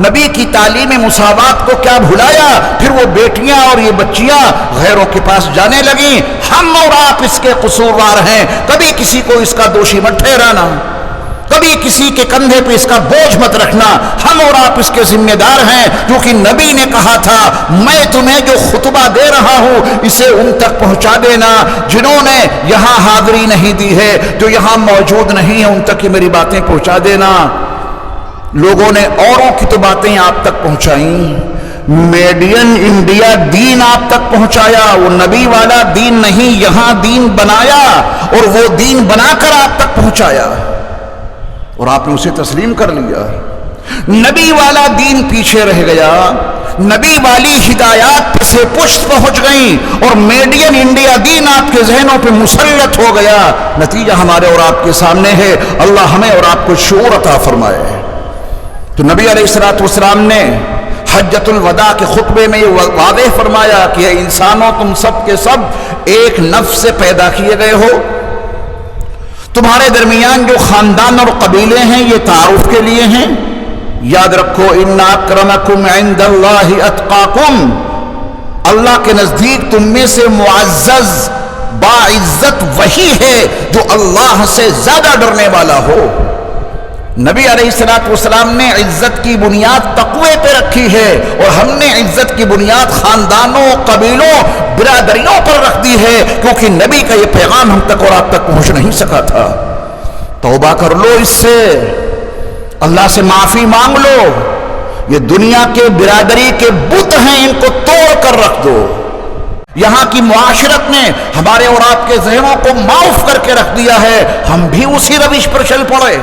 نبی کی تعلیم مساوات کو کیا بھلایا؟ پھر وہ بیٹیاں اور یہ بچیاں غیروں کے پاس جانے لگیں. ہم اور آپ اس کے قصوروار ہیں. کبھی کسی کو اس کا دوشی مت ٹھہرانا، کبھی کسی کے کندھے پہ اس کا بوجھ مت رکھنا. ہم اور آپ اس کے ذمہ دار ہیں، کیونکہ نبی نے کہا تھا میں تمہیں جو خطبہ دے رہا ہوں اسے ان تک پہنچا دینا جنہوں نے یہاں حاضری نہیں دی ہے، جو یہاں موجود نہیں ہیں، ان تک یہ میری باتیں پہنچا دینا. لوگوں نے اوروں کی تو باتیں آپ تک پہنچائیں، میڈین انڈیا دین آپ تک پہنچایا. وہ نبی والا دین نہیں، یہاں دین بنایا اور وہ دین بنا کر آپ تک پہنچایا، اور آپ نے اسے تسلیم کر لیا. نبی والا دین پیچھے رہ گیا، نبی والی ہدایات سے پشت پہنچ گئی، اور میڈین انڈیا دین آپ کے ذہنوں پہ مسلط ہو گیا. نتیجہ ہمارے اور آپ کے سامنے ہے. اللہ ہمیں اور آپ کو شعور عطا فرمائے. تو نبی علیہ السلام نے حجۃ الوداع کے خطبے میں یہ واضح فرمایا کہ اے انسانوں، تم سب کے سب ایک نفس سے پیدا کیے گئے ہو. تمہارے درمیان جو خاندان اور قبیلے ہیں یہ تعارف کے لیے ہیں. یاد رکھو ان اکرمکم عند اللہ اتقاکم، اللہ کے نزدیک تم میں سے معزز باعزت وہی ہے جو اللہ سے زیادہ ڈرنے والا ہو. نبی علیہ السلام نے عزت کی بنیاد تقوی پہ رکھی ہے، اور ہم نے عزت کی بنیاد خاندانوں، قبیلوں، برادریوں پر رکھ دی ہے، کیونکہ نبی کا یہ پیغام ہم تک اور آپ تک پہنچ نہیں سکا تھا. توبہ کر لو اس سے، اللہ سے معافی مانگ لو. یہ دنیا کے برادری کے بت ہیں، ان کو توڑ کر رکھ دو. یہاں کی معاشرت نے ہمارے اور آپ کے ذہنوں کو معاف کر کے رکھ دیا ہے، ہم بھی اسی روش پر چل پڑے.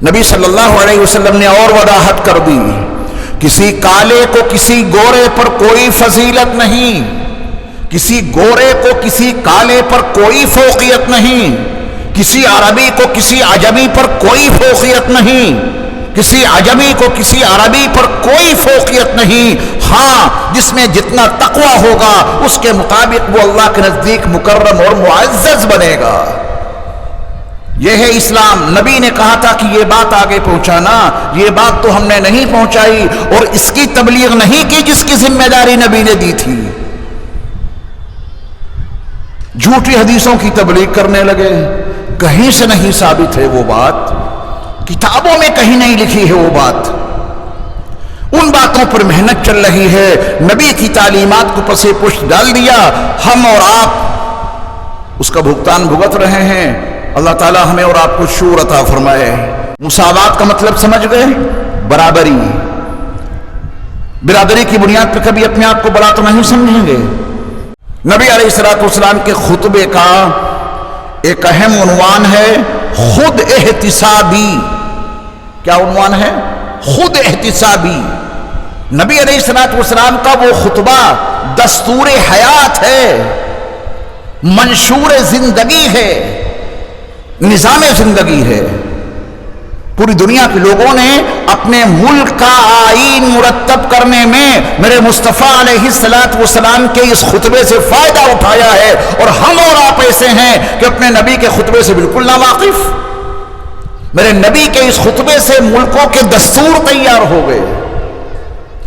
نبی صلی اللہ علیہ وسلم نے اور وضاحت کر دی، کسی کالے کو کسی گورے پر کوئی فضیلت نہیں، کسی گورے کو کسی کالے پر کوئی فوقیت نہیں، کسی عربی کو کسی عجمی پر کوئی فوقیت نہیں، کسی عجمی کو کسی عربی پر کوئی فوقیت نہیں۔ ہاں، جس میں جتنا تقوی ہوگا اس کے مطابق وہ اللہ کے نزدیک مکرم اور معزز بنے گا۔ یہ ہے اسلام۔ نبی نے کہا تھا کہ یہ بات آگے پہنچانا، یہ بات تو ہم نے نہیں پہنچائی اور اس کی تبلیغ نہیں کی جس کی ذمہ داری نبی نے دی تھی۔ جھوٹی حدیثوں کی تبلیغ کرنے لگے، کہیں سے نہیں ثابت ہے وہ بات، کتابوں میں کہیں نہیں لکھی ہے وہ بات۔ ان باتوں پر محنت چل رہی ہے، نبی کی تعلیمات کو پسے پشت ڈال دیا، ہم اور آپ اس کا بھگتان بھگت رہے ہیں۔ اللہ تعالی ہمیں اور آپ کو شعور عطا فرمائے۔ مساوات کا مطلب سمجھ گئے؟ برابری۔ برادری کی بنیاد پر کبھی اپنے آپ کو بڑا تو نہیں سمجھیں گے۔ نبی علیہ الصلوۃ والسلام کے خطبے کا ایک اہم عنوان ہے خود احتسابی۔ کیا عنوان ہے؟ خود احتسابی۔ نبی علیہ الصلوۃ والسلام کا وہ خطبہ دستور حیات ہے، منشور زندگی ہے، نظام زندگی ہے۔ پوری دنیا کے لوگوں نے اپنے ملک کا آئین مرتب کرنے میں میرے مصطفیٰ علیہ الصلوۃ والسلام کے اس خطبے سے فائدہ اٹھایا ہے، اور ہم اور آپ ایسے ہیں کہ اپنے نبی کے خطبے سے بالکل ناواقف۔ میرے نبی کے اس خطبے سے ملکوں کے دستور تیار ہو گئے،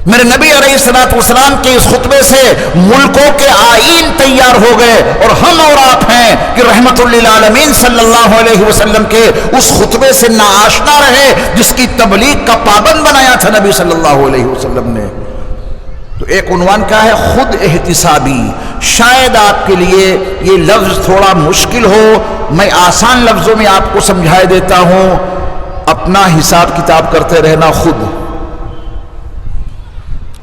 میرے نبی علیہ الصلوۃ والسلام کے اس خطبے سے ملکوں کے آئین تیار ہو گئے، اور ہم اور آپ ہیں کہ رحمت للعالمین صلی اللہ علیہ وسلم کے اس خطبے سے ناآشنا رہے جس کی تبلیغ کا پابند بنایا تھا نبی صلی اللہ علیہ وسلم نے۔ تو ایک عنوان کیا ہے؟ خود احتسابی۔ شاید آپ کے لیے یہ لفظ تھوڑا مشکل ہو، میں آسان لفظوں میں آپ کو سمجھائے دیتا ہوں۔ اپنا حساب کتاب کرتے رہنا خود۔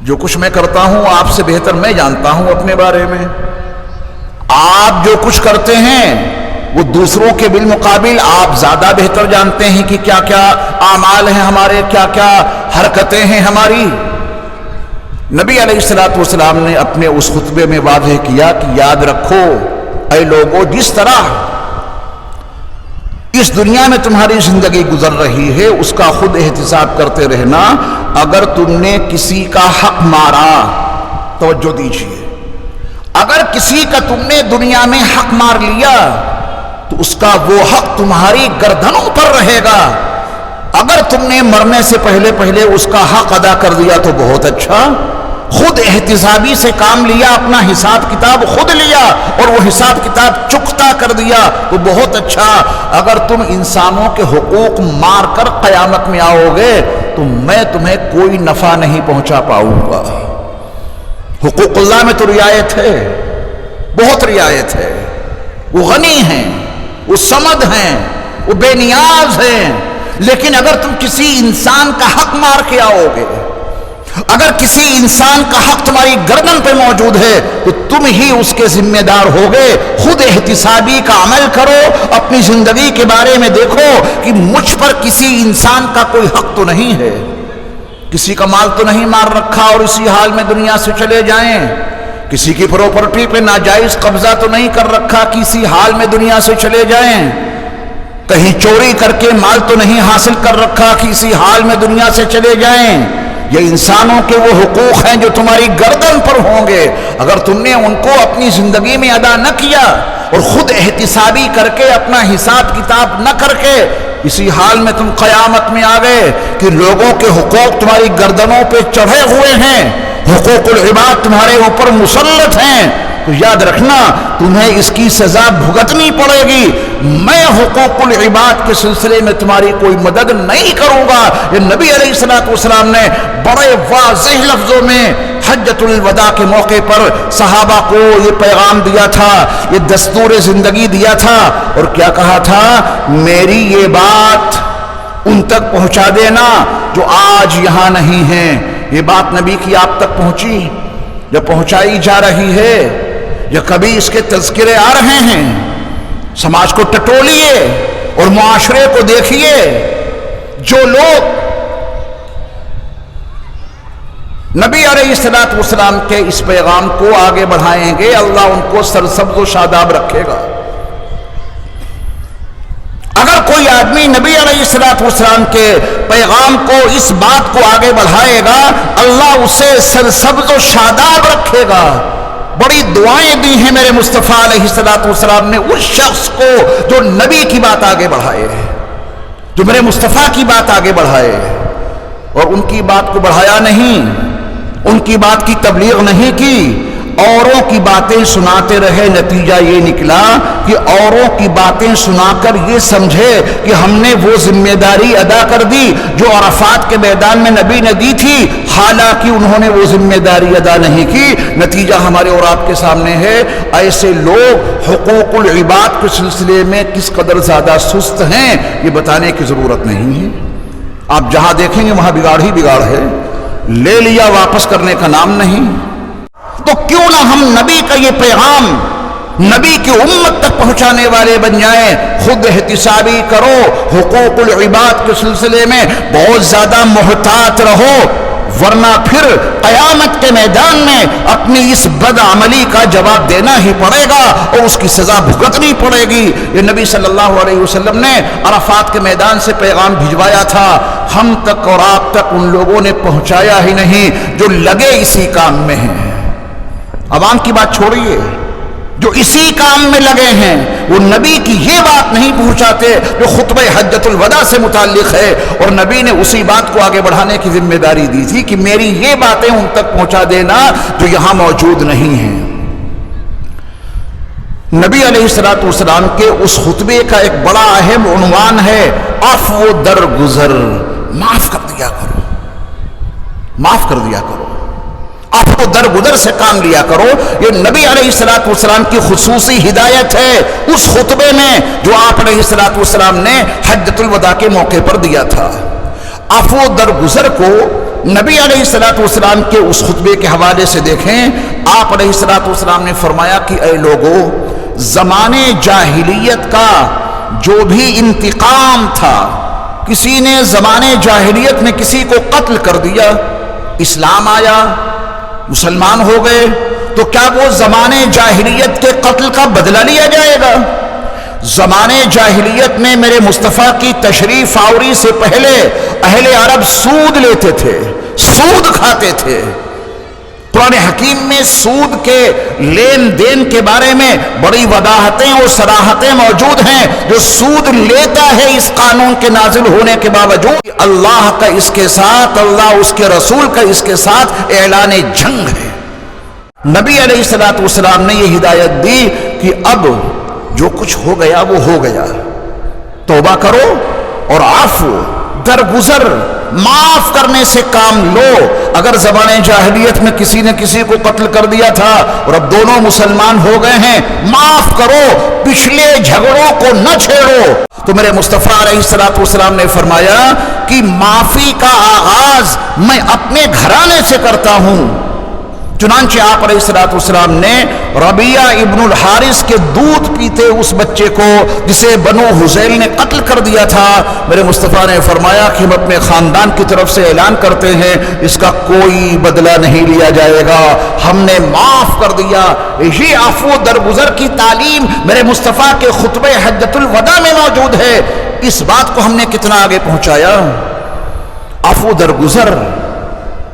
جو کچھ میں کرتا ہوں آپ سے بہتر میں جانتا ہوں اپنے بارے میں۔ آپ جو کچھ کرتے ہیں وہ دوسروں کے بالمقابل آپ زیادہ بہتر جانتے ہیں کہ کیا کیا اعمال ہیں ہمارے، کیا کیا حرکتیں ہیں ہماری۔ نبی علیہ الصلوۃ والسلام نے اپنے اس خطبے میں واضح کیا کہ یاد رکھو اے لوگو، جس طرح اس دنیا میں تمہاری زندگی گزر رہی ہے اس کا خود احتساب کرتے رہنا۔ اگر تم نے کسی کا حق مارا، توجہ دیجیے، اگر کسی کا تم نے دنیا میں حق مار لیا تو اس کا وہ حق تمہاری گردنوں پر رہے گا۔ اگر تم نے مرنے سے پہلے پہلے اس کا حق ادا کر دیا تو بہت اچھا، خود احتسابی سے کام لیا، اپنا حساب کتاب خود لیا اور وہ حساب کتاب چکتا کر دیا تو بہت اچھا۔ اگر تم انسانوں کے حقوق مار کر قیامت میں آؤ گے تو میں تمہیں کوئی نفع نہیں پہنچا پاؤں گا۔ حقوق اللہ میں تو رعایت ہے، بہت رعایت ہے۔ وہ غنی ہیں، وہ صمد ہیں، وہ بے نیاز ہیں، لیکن اگر تم کسی انسان کا حق مار کے آؤ گے، اگر کسی انسان کا حق تمہاری گردن پہ موجود ہے تو تم ہی اس کے ذمہ دار ہوگے۔ خود احتسابی کا عمل کرو، اپنی زندگی کے بارے میں دیکھو کہ مجھ پر کسی انسان کا کوئی حق تو نہیں ہے، کسی کا مال تو نہیں مار رکھا اور اسی حال میں دنیا سے چلے جائیں، کسی کی پراپرٹی پہ ناجائز قبضہ تو نہیں کر رکھا کہ اسی حال میں دنیا سے چلے جائیں، کہیں چوری کر کے مال تو نہیں حاصل کر رکھا کہ اسی حال میں دنیا سے چلے جائیں۔ یہ انسانوں کے وہ حقوق ہیں جو تمہاری گردن پر ہوں گے، اگر تم نے ان کو اپنی زندگی میں ادا نہ کیا اور خود احتسابی کر کے اپنا حساب کتاب نہ کر کے اسی حال میں تم قیامت میں آ گئے کہ لوگوں کے حقوق تمہاری گردنوں پہ چڑھے ہوئے ہیں، حقوق العباد تمہارے اوپر مسلط ہیں، تو یاد رکھنا تمہیں اس کی سزا بھگتنی پڑے گی۔ میں حقوق العباد کے سلسلے میں تمہاری کوئی مدد نہیں کروں گا۔ یہ نبی علیہ الصلوۃ والسلام نے بڑے واضح لفظوں میں حجۃ الوداع کے موقع پر صحابہ کو یہ پیغام دیا تھا، یہ دستور زندگی دیا تھا، اور کیا کہا تھا؟ میری یہ بات ان تک پہنچا دینا جو آج یہاں نہیں ہیں۔ یہ بات نبی کی آپ تک پہنچی یا پہنچائی جا رہی ہے یا کبھی اس کے تذکرے آ رہے ہیں؟ سماج کو ٹٹولیے اور معاشرے کو دیکھیے، جو لوگ نبی علیہ الصلوۃ والسلام کے اس پیغام کو آگے بڑھائیں گے اللہ ان کو سرسبز و شاداب رکھے گا۔ اگر کوئی آدمی نبی علیہ الصلوۃ والسلام کے پیغام کو اس بات کو آگے بڑھائے گا اللہ اسے سرسبز و شاداب رکھے گا۔ بڑی دعائیں دی ہیں میرے مصطفیٰ علیہ الصلوۃ والسلام نے اس شخص کو جو نبی کی بات آگے بڑھائے، جو میرے مصطفیٰ کی بات آگے بڑھائے، اور ان کی بات کو بڑھایا نہیں، ان کی بات کی تبلیغ نہیں کی، اوروں کی باتیں سناتے رہے۔ نتیجہ یہ نکلا کہ اوروں کی باتیں سنا کر یہ سمجھے کہ ہم نے وہ ذمہ داری ادا کر دی جو عرفات کے میدان میں نبی نے دی تھی، حالانکہ انہوں نے وہ ذمہ داری ادا نہیں کی۔ نتیجہ ہمارے اور آپ کے سامنے ہے۔ ایسے لوگ حقوق العباد کے سلسلے میں کس قدر زیادہ سست ہیں یہ بتانے کی ضرورت نہیں ہے۔ آپ جہاں دیکھیں گے وہاں بگاڑ ہی بگاڑ ہے، لے لیا واپس کرنے کا نام نہیں۔ تو کیوں نہ ہم نبی کا یہ پیغام نبی کی امت تک پہنچانے والے بن جائیں۔ خود احتسابی کرو، حقوق العباد کے سلسلے میں بہت زیادہ محتاط رہو، ورنہ پھر قیامت کے میدان میں اپنی اس بد عملی کا جواب دینا ہی پڑے گا اور اس کی سزا بھگتنی پڑے گی۔ یہ نبی صلی اللہ علیہ وسلم نے عرفات کے میدان سے پیغام بھجوایا تھا، ہم تک اور آپ تک ان لوگوں نے پہنچایا ہی نہیں جو لگے اسی کام میں ہیں۔ عوام کی بات چھوڑیے، جو اسی کام میں لگے ہیں وہ نبی کی یہ بات نہیں پہنچاتے جو خطبہ حجۃ الوداع سے متعلق ہے، اور نبی نے اسی بات کو آگے بڑھانے کی ذمہ داری دی تھی کہ میری یہ باتیں ان تک پہنچا دینا جو یہاں موجود نہیں ہیں۔ نبی علیہ الصلوۃ والسلام کے اس خطبے کا ایک بڑا اہم عنوان ہے عفو درگزر، معاف کر دیا کرو، معاف کر دیا کرو، عفو درگزر سے کام لیا کرو۔ یہ نبی علیہ الصلوۃ والسلام کی خصوصی ہدایت ہے اس خطبے میں جو آپ علیہ الصلوۃ والسلام نے حجۃ الوداع کے موقع پر دیا تھا۔ عفو درگزر کو نبی علیہ الصلوۃ والسلام کے اس خطبے کے حوالے سے دیکھیں۔ آپ علیہ الصلوۃ والسلام نے فرمایا کہ اے لوگو، زمانے جاہلیت کا جو بھی انتقام تھا، کسی نے زمانے جاہلیت میں کسی کو قتل کر دیا، اسلام آیا، مسلمان ہو گئے، تو کیا وہ زمانے جاہلیت کے قتل کا بدلہ لیا جائے گا؟ زمانے جاہلیت میں میرے مصطفیٰ کی تشریف آوری سے پہلے اہل عرب سود لیتے تھے، سود کھاتے تھے۔ قرآن حکیم میں سود کے لین دین کے بارے میں بڑی وضاحتیں اور صراحتیں موجود ہیں۔ جو سود لیتا ہے اس قانون کے نازل ہونے کے باوجود، اللہ کا اس کے ساتھ، اللہ اس کے رسول کا اس کے ساتھ اعلان جنگ ہے۔ نبی علیہ الصلوۃ والسلام نے یہ ہدایت دی کہ اب جو کچھ ہو گیا وہ ہو گیا، توبہ کرو اور عفو درگزر، معاف کرنے سے کام لو۔ اگر زمانے جاہلیت میں کسی نے کسی کو قتل کر دیا تھا اور اب دونوں مسلمان ہو گئے ہیں، معاف کرو، پچھلے جھگڑوں کو نہ چھیڑو۔ تو میرے مصطفیٰ علیہ الصلوۃ والسلام نے فرمایا کہ معافی کا آغاز میں اپنے گھرانے سے کرتا ہوں۔ چنانچہ آپ علیہ الصلوۃ والسلام نے ربیعہ ابن الحارث کے دودھ پیتے اس بچے کو جسے بنو حذیل نے قتل کر دیا تھا، میرے مصطفیٰ نے فرمایا کہ ہم اپنے خاندان کی طرف سے اعلان کرتے ہیں اس کا کوئی بدلہ نہیں لیا جائے گا، ہم نے معاف کر دیا۔ یہ عفو درگزر کی تعلیم میرے مصطفیٰ کے خطبہ حجۃ الوداع میں موجود ہے۔ اس بات کو ہم نے کتنا آگے پہنچایا۔ عفو درگزر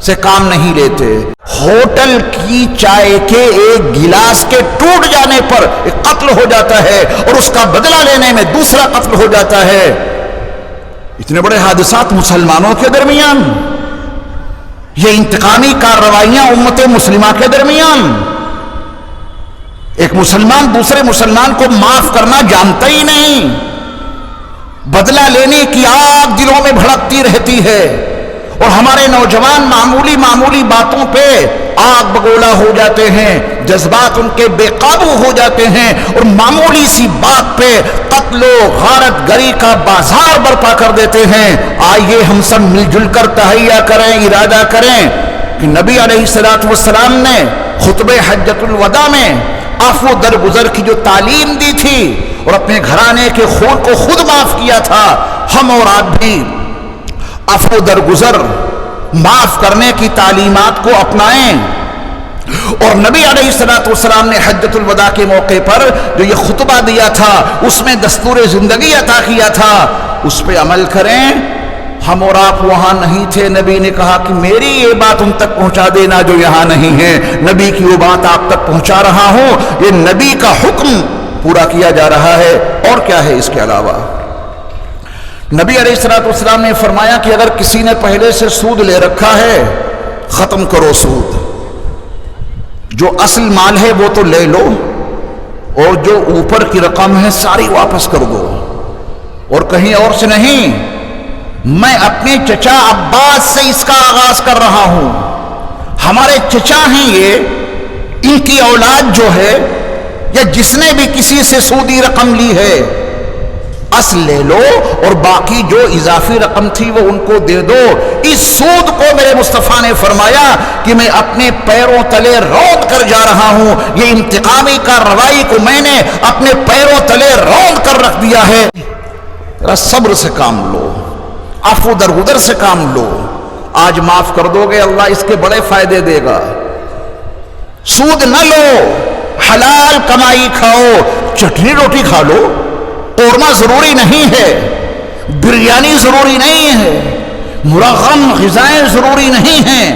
سے کام نہیں لیتے۔ ہوٹل کی چائے کے ایک گلاس کے ٹوٹ جانے پر ایک قتل ہو جاتا ہے اور اس کا بدلہ لینے میں دوسرا قتل ہو جاتا ہے۔ اتنے بڑے حادثات مسلمانوں کے درمیان، یہ انتقامی کارروائیاں امت مسلمہ کے درمیان، ایک مسلمان دوسرے مسلمان کو معاف کرنا جانتا ہی نہیں، بدلہ لینے کی آگ دلوں میں بھڑکتی رہتی ہے، اور ہمارے نوجوان معمولی باتوں پہ آگ بگولا ہو جاتے ہیں، جذبات ان کے بے قابو ہو جاتے ہیں، اور معمولی سی بات پہ قتل و غارت گری کا بازار برپا کر دیتے ہیں۔ آئیے ہم سب مل جل کر تہیہ کریں، ارادہ کریں کہ نبی علیہ الصلوۃ والسلام نے خطبہ حجۃ الوداع میں عفو درگزر کی جو تعلیم دی تھی اور اپنے گھرانے کے خون کو خود معاف کیا تھا، ہم اور آپ بھی عفو درگزر معاف کرنے کی تعلیمات کو اپنائیں، اور نبی علیہ الصلوۃ والسلام نے حجۃ الوداع کے موقع پر جو یہ خطبہ دیا تھا، اس میں دستور زندگی عطا کیا تھا، اس پہ عمل کریں۔ ہم اور آپ وہاں نہیں تھے، نبی نے کہا کہ میری یہ بات ان تک پہنچا دینا جو یہاں نہیں ہے، نبی کی وہ بات آپ تک پہنچا رہا ہوں، یہ نبی کا حکم پورا کیا جا رہا ہے، اور کیا ہے اس کے علاوہ۔ نبی علیہ الصلوۃ والسلام نے فرمایا کہ اگر کسی نے پہلے سے سود لے رکھا ہے، ختم کرو سود، جو اصل مال ہے وہ تو لے لو، اور جو اوپر کی رقم ہے ساری واپس کر دو، اور کہیں اور سے نہیں، میں اپنے چچا عباس سے اس کا آغاز کر رہا ہوں، ہمارے چچا ہیں یہ، ان کی اولاد جو ہے یا جس نے بھی کسی سے سودی رقم لی ہے، اصل لے لو اور باقی جو اضافی رقم تھی وہ ان کو دے دو۔ اس سود کو میرے مصطفیٰ نے فرمایا کہ میں اپنے پیروں تلے روند کر جا رہا ہوں، یہ انتقامی کارروائی کو میں نے اپنے پیروں تلے روند کر رکھ دیا ہے۔ ذرا صبر سے کام لو، عفو درگزر سے کام لو، آج معاف کر دو گے اللہ اس کے بڑے فائدے دے گا۔ سود نہ لو، حلال کمائی کھاؤ، چٹنی روٹی کھا لو، قورمہ ضروری نہیں ہے، بریانی ضروری نہیں ہے، مرغم غذائیں ضروری نہیں ہیں،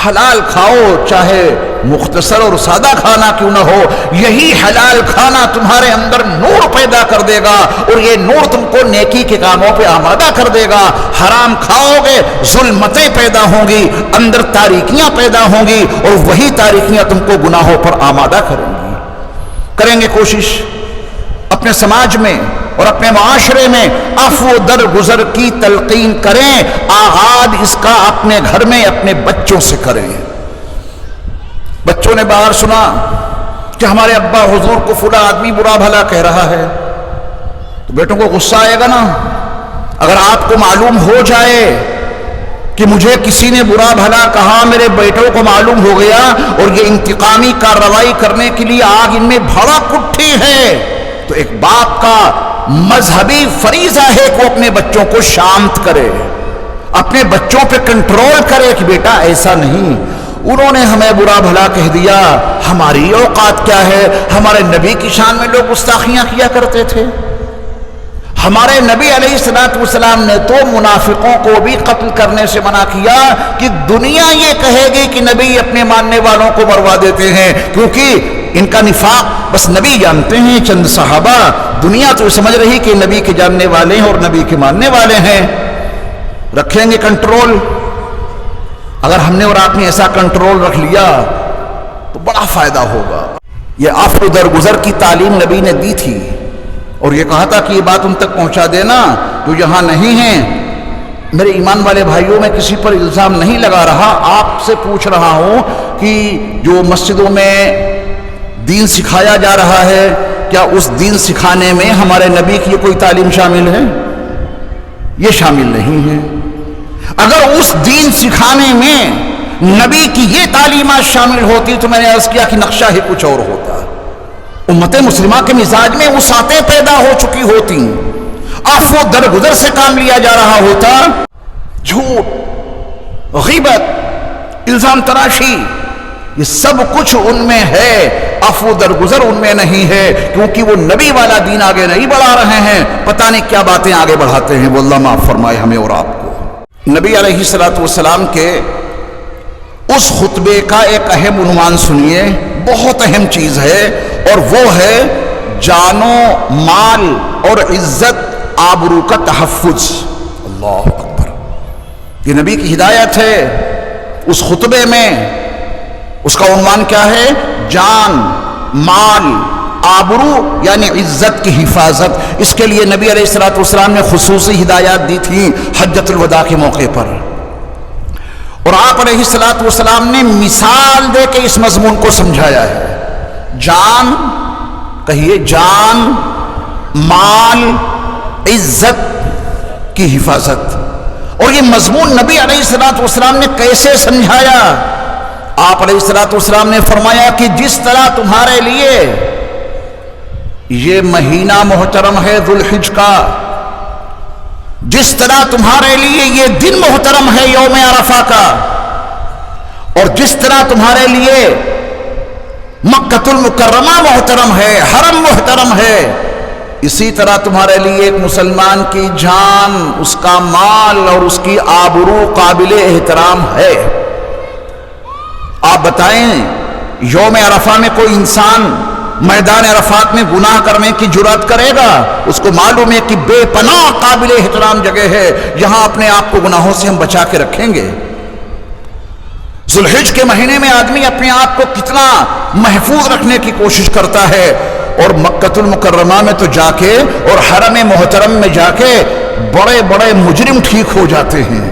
حلال کھاؤ، چاہے مختصر اور سادہ کھانا کیوں نہ ہو، یہی حلال کھانا تمہارے اندر نور پیدا کر دے گا، اور یہ نور تم کو نیکی کے کاموں پہ آمادہ کر دے گا۔ حرام کھاؤ گے ظلمتیں پیدا ہوں گی، اندر تاریکیاں پیدا ہوں گی، اور وہی تاریکیاں تم کو گناہوں پر آمادہ کریں گی۔ کریں گے کوشش اپنے سماج میں اور اپنے معاشرے میں عفو درگزر کی تلقین کریں، آغاز اس کا اپنے گھر میں اپنے بچوں سے کریں۔ بچوں نے باہر سنا کہ ہمارے ابا حضور کو فلاں آدمی برا بھلا کہہ رہا ہے، تو بیٹوں کو غصہ آئے گا نا۔ اگر آپ کو معلوم ہو جائے کہ مجھے کسی نے برا بھلا کہا، میرے بیٹوں کو معلوم ہو گیا، اور یہ انتقامی کارروائی کرنے کے لیے آگ ان میں بھڑک اٹھی ہے، تو ایک باپ کا مذہبی فریضہ ہے کہ وہ اپنے بچوں کو شانت کرے، اپنے بچوں پہ کنٹرول کرے کہ بیٹا ایسا نہیں، انہوں نے ہمیں برا بھلا کہہ دیا، ہماری اوقات کیا ہے؟ ہمارے نبی کی شان میں لوگ گستاخیاں کیا کرتے تھے، ہمارے نبی علیہ الصلوۃ والسلام نے تو منافقوں کو بھی قتل کرنے سے منع کیا کہ دنیا یہ کہے گی کہ نبی اپنے ماننے والوں کو مروا دیتے ہیں، کیونکہ ان کا نفاق بس نبی جانتے ہیں، چند صحابہ، دنیا تو سمجھ رہی کہ نبی کے جاننے والے ہیں اور نبی کے ماننے والے ہیں۔ رکھیں گے کنٹرول؟ اگر ہم نے اور آپ نے ایسا کنٹرول رکھ لیا تو بڑا فائدہ ہوگا۔ یہ عفو درگزر کی تعلیم نبی نے دی تھی، اور یہ کہا تھا کہ یہ بات ان تک پہنچا دینا جو یہاں نہیں ہیں۔ میرے ایمان والے بھائیوں، میں کسی پر الزام نہیں لگا رہا، آپ سے پوچھ رہا ہوں کہ جو مسجدوں میں دین سکھایا جا رہا ہے، کیا اس دین سکھانے میں ہمارے نبی کی کوئی تعلیم شامل ہے؟ یہ شامل نہیں ہے۔ اگر اس دین سکھانے میں نبی کی یہ تعلیمات شامل ہوتی تو میں نے عرض کیا کہ نقشہ ہی کچھ اور ہوتا، امت مسلمہ کے مزاج میں وسعتیں پیدا ہو چکی ہوتی، عفو درگزر سے کام لیا جا رہا ہوتا۔ جھوٹ، غیبت، الزام تراشی، یہ سب کچھ ان میں ہے، عفو درگزر ان میں نہیں ہے، کیونکہ وہ نبی والا دین آگے نہیں بڑھا رہے ہیں، پتہ نہیں کیا باتیں آگے بڑھاتے ہیں۔ وہ اللہ معاف فرمائے ہمیں اور آپ کو۔ نبی علیہ الصلوۃ والسلام کے اس خطبے کا ایک اہم عنوان سنیے، بہت اہم چیز ہے، اور وہ ہے جان و مال اور عزت آبرو کا تحفظ۔ اللہ اکبر، یہ نبی کی ہدایت ہے۔ اس خطبے میں اس کا عنوان کیا ہے؟ جان، مال، آبرو یعنی عزت کی حفاظت۔ اس کے لیے نبی علیہ الصلوۃ والسلام نے خصوصی ہدایات دی تھیں حجۃ الوداع کے موقع پر، اور آپ علیہ الصلوۃ والسلام نے مثال دے کے اس مضمون کو سمجھایا ہے۔ جان، کہیے جان، مال، عزت کی حفاظت، اور یہ مضمون نبی علیہ الصلوۃ والسلام نے کیسے سمجھایا؟ آپ علیہ الصلوۃ والسلام نے فرمایا کہ جس طرح تمہارے لیے یہ مہینہ محترم ہے ذوالحج کا، جس طرح تمہارے لیے یہ دن محترم ہے یوم عرفہ کا، اور جس طرح تمہارے لیے مکۃ المکرمہ محترم ہے، حرم محترم ہے، اسی طرح تمہارے لیے ایک مسلمان کی جان، اس کا مال اور اس کی آبرو قابل احترام ہے۔ آپ بتائیں یوم عرفہ میں کوئی انسان میدان عرفات میں گناہ کرنے کی جرات کرے گا؟ اس کو معلوم ہے کہ بے پناہ قابل احترام جگہ ہے، یہاں اپنے آپ کو گناہوں سے ہم بچا کے رکھیں گے۔ ذوالحج کے مہینے میں آدمی اپنے آپ کو کتنا محفوظ رکھنے کی کوشش کرتا ہے، اور مکۃ المکرمہ میں تو جا کے اور حرم محترم میں جا کے بڑے بڑے مجرم ٹھیک ہو جاتے ہیں،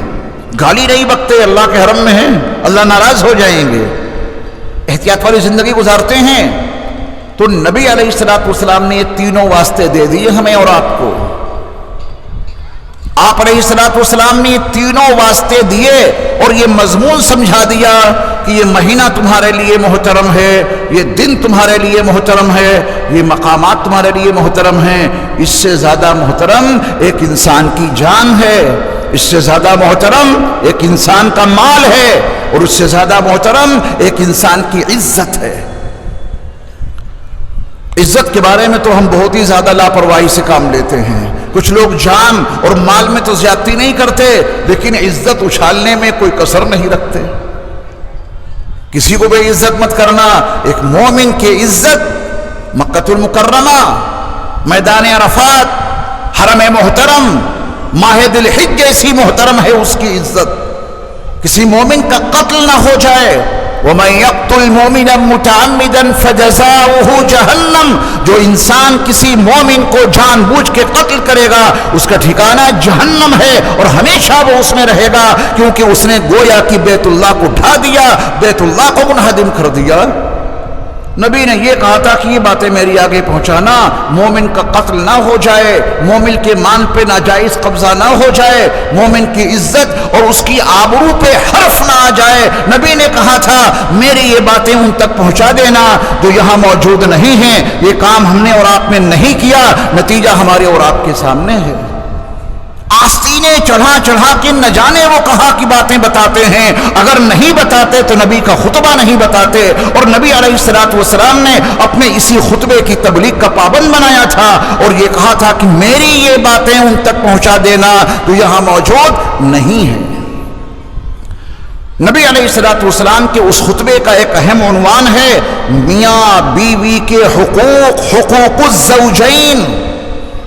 گالی نہیں بکتے، اللہ کے حرم میں ہیں، اللہ ناراض ہو جائیں گے، احتیاط والی زندگی گزارتے ہیں۔ تو نبی علیہ السلام نے یہ تینوں واسطے دے دیے ہمیں اور آپ کو۔ آپ علیہ السلام نے یہ تینوں واسطے دیے اور یہ مضمون سمجھا دیا کہ یہ مہینہ تمہارے لیے محترم ہے، یہ دن تمہارے لیے محترم ہے، یہ مقامات تمہارے لیے محترم ہیں۔ اس سے زیادہ محترم ایک انسان کی جان ہے، اس سے زیادہ محترم ایک انسان کا مال ہے، اور اس سے زیادہ محترم ایک انسان کی عزت ہے۔ عزت کے بارے میں تو ہم بہت ہی زیادہ لاپرواہی سے کام لیتے ہیں۔ کچھ لوگ جان اور مال میں تو زیادتی نہیں کرتے، لیکن عزت اچھالنے میں کوئی کسر نہیں رکھتے۔ کسی کو بے عزت مت کرنا۔ ایک مومن کی عزت مکۃ المکرمہ، میدان عرفات، حرم محترم، ماہ ذی الحجہ جیسی محترم ہے اس کی عزت۔ کسی مومن کا قتل نہ ہو جائے، وَمَن يَقْتُلْ مُؤْمِنًا مُتَعَمِّدًا فَجَزَاؤُهُ جَهَنَّمُ، جو انسان کسی مومن کو جان بوجھ کے قتل کرے گا اس کا ٹھکانہ جہنم ہے، اور ہمیشہ وہ اس میں رہے گا، کیونکہ اس نے گویا کہ بیت اللہ کو ڈھا دیا، بیت اللہ کو منہدم کر دیا۔ نبی نے یہ کہا تھا کہ یہ باتیں میری آگے پہنچانا، مومن کا قتل نہ ہو جائے، مومن کے مان پہ ناجائز قبضہ نہ ہو جائے، مومن کی عزت اور اس کی آبرو پہ حرف نہ آ جائے۔ نبی نے کہا تھا میری یہ باتیں ان تک پہنچا دینا جو یہاں موجود نہیں ہیں۔ یہ کام ہم نے اور آپ نے نہیں کیا، نتیجہ ہمارے اور آپ کے سامنے ہے۔ آستینے چڑھا چڑھا کے نہ جانے وہ کہا کی باتیں بتاتے ہیں، اگر نہیں بتاتے تو نبی کا خطبہ نہیں بتاتے، اور نبی علیہ السلام نے اپنے اسی خطبے کی تبلیغ کا پابند بنایا تھا، اور یہ کہا تھا کہ میری یہ باتیں ان تک پہنچا دینا جو یہاں موجود نہیں ہے۔ نبی علیہ السلام کے اس خطبے کا ایک اہم عنوان ہے میاں بیوی کے حقوق، حقوق الزوجین،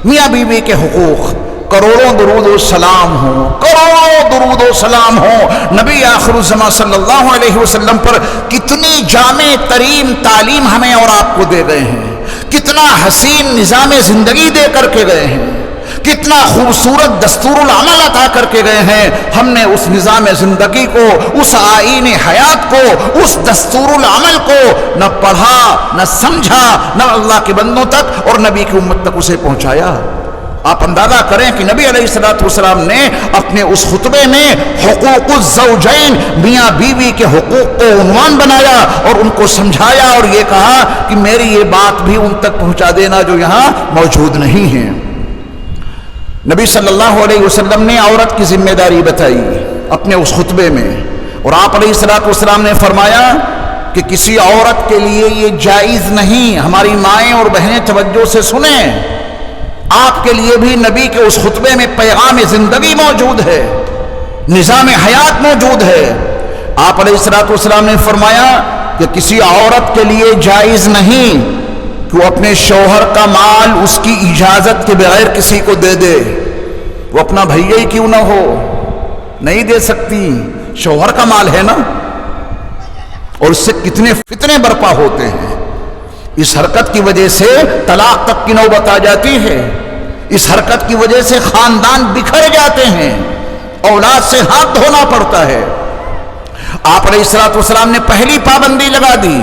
میاں بیوی کے حقوق۔ کروڑوں درود و سلام ہوں، کروڑوں درود و سلام ہوں نبی آخر الزمان صلی اللہ علیہ وسلم پر۔ کتنی جامع ترین تعلیم ہمیں اور آپ کو دے گئے ہیں، کتنا حسین نظام زندگی دے کر کے گئے ہیں، کتنا خوبصورت دستور العمل عطا کر کے گئے ہیں۔ ہم نے اس نظام زندگی کو، اس آئین حیات کو، اس دستور العمل کو نہ پڑھا، نہ سمجھا، نہ اللہ کے بندوں تک اور نبی کی امت تک اسے پہنچایا۔ آپ اندازہ کریں کہ نبی علیہ السلام نے اپنے اس خطبے میں حقوق الزوجین، میاں بیوی کے حقوق کو عنوان بنایا اور ان کو سمجھایا، اور یہ کہا کہ میری یہ بات بھی ان تک پہنچا دینا جو یہاں موجود نہیں ہیں۔ نبی صلی اللہ علیہ وسلم نے عورت کی ذمہ داری بتائی اپنے اس خطبے میں، اور آپ علیہ السلام نے فرمایا کہ کسی عورت کے لیے یہ جائز نہیں۔ ہماری مائیں اور بہنیں توجہ سے سنیں، آپ کے لیے بھی نبی کے اس خطبے میں پیغام زندگی موجود ہے، نظام حیات موجود ہے۔ آپ علیہ السلام نے فرمایا کہ کسی عورت کے لیے جائز نہیں کہ وہ اپنے شوہر کا مال اس کی اجازت کے بغیر کسی کو دے دے، وہ اپنا بھیا ہی کیوں نہ ہو، نہیں دے سکتی، شوہر کا مال ہے نا۔ اور اس سے کتنے فتنے برپا ہوتے ہیں۔ اس حرکت کی وجہ سے طلاق تک کی نوبت آ جاتی ہے، اس حرکت کی وجہ سے خاندان بکھر جاتے ہیں، اولاد سے ہاتھ دھونا پڑتا ہے۔ آپ علیہ السلام نے پہلی پابندی لگا دی،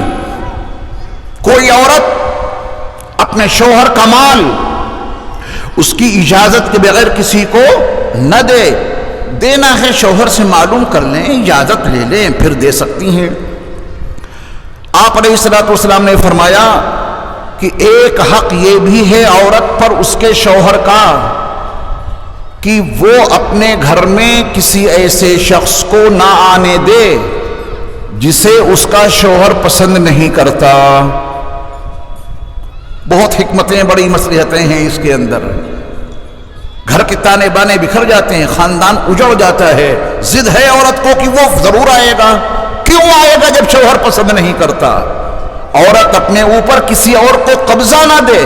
کوئی عورت اپنے شوہر کا مال اس کی اجازت کے بغیر کسی کو نہ دے۔ دینا ہے شوہر سے معلوم کر لیں، اجازت لے لیں، پھر دے سکتی ہیں۔ آپ علیہ السلام نے فرمایا کہ ایک حق یہ بھی ہے عورت پر اس کے شوہر کا کہ وہ اپنے گھر میں کسی ایسے شخص کو نہ آنے دے جسے اس کا شوہر پسند نہیں کرتا۔ بہت حکمتیں، بڑی مصلحتیں ہیں اس کے اندر۔ گھر کے تانے بانے بکھر جاتے ہیں، خاندان اجڑ جاتا ہے۔ ضد ہے عورت کو کہ وہ ضرور آئے گا۔ کیوں آئے گا جب شوہر پسند نہیں کرتا؟ عورت اپنے اوپر کسی اور کو قبضہ نہ دے۔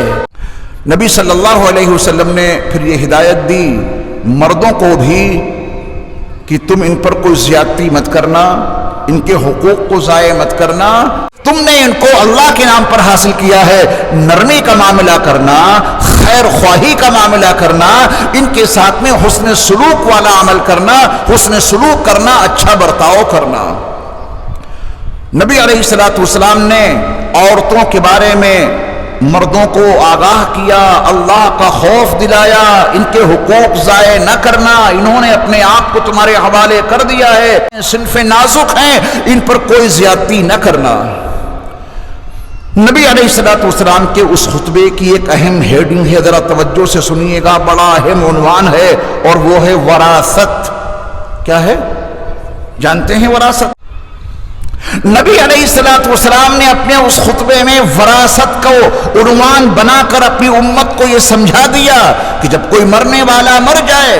نبی صلی اللہ علیہ وسلم نے پھر یہ ہدایت دی مردوں کو بھی کہ تم ان پر کوئی زیادتی مت کرنا، ان کے حقوق کو ضائع مت کرنا۔ تم نے ان کو اللہ کے نام پر حاصل کیا ہے، نرمی کا معاملہ کرنا، خیر خواہی کا معاملہ کرنا، ان کے ساتھ میں حسن سلوک والا عمل کرنا، حسن سلوک کرنا، اچھا برتاؤ کرنا۔ نبی علیہ السلام نے عورتوں کے بارے میں مردوں کو آگاہ کیا، اللہ کا خوف دلایا، ان کے حقوق ضائع نہ کرنا، انہوں نے اپنے آپ کو تمہارے حوالے کر دیا ہے، صنف نازک ہیں، ان پر کوئی زیادتی نہ کرنا۔ نبی علیہ السلام کے اس خطبے کی ایک اہم ہیڈنگ ہے، ذرا توجہ سے سنیے گا، بڑا اہم عنوان ہے، اور وہ ہے وراثت۔ کیا ہے؟ جانتے ہیں وراثت؟ نبی علیہ السلام نے اپنے اس خطبے میں وراثت کو عنوان بنا کر اپنی امت کو یہ سمجھا دیا کہ جب کوئی مرنے والا مر جائے،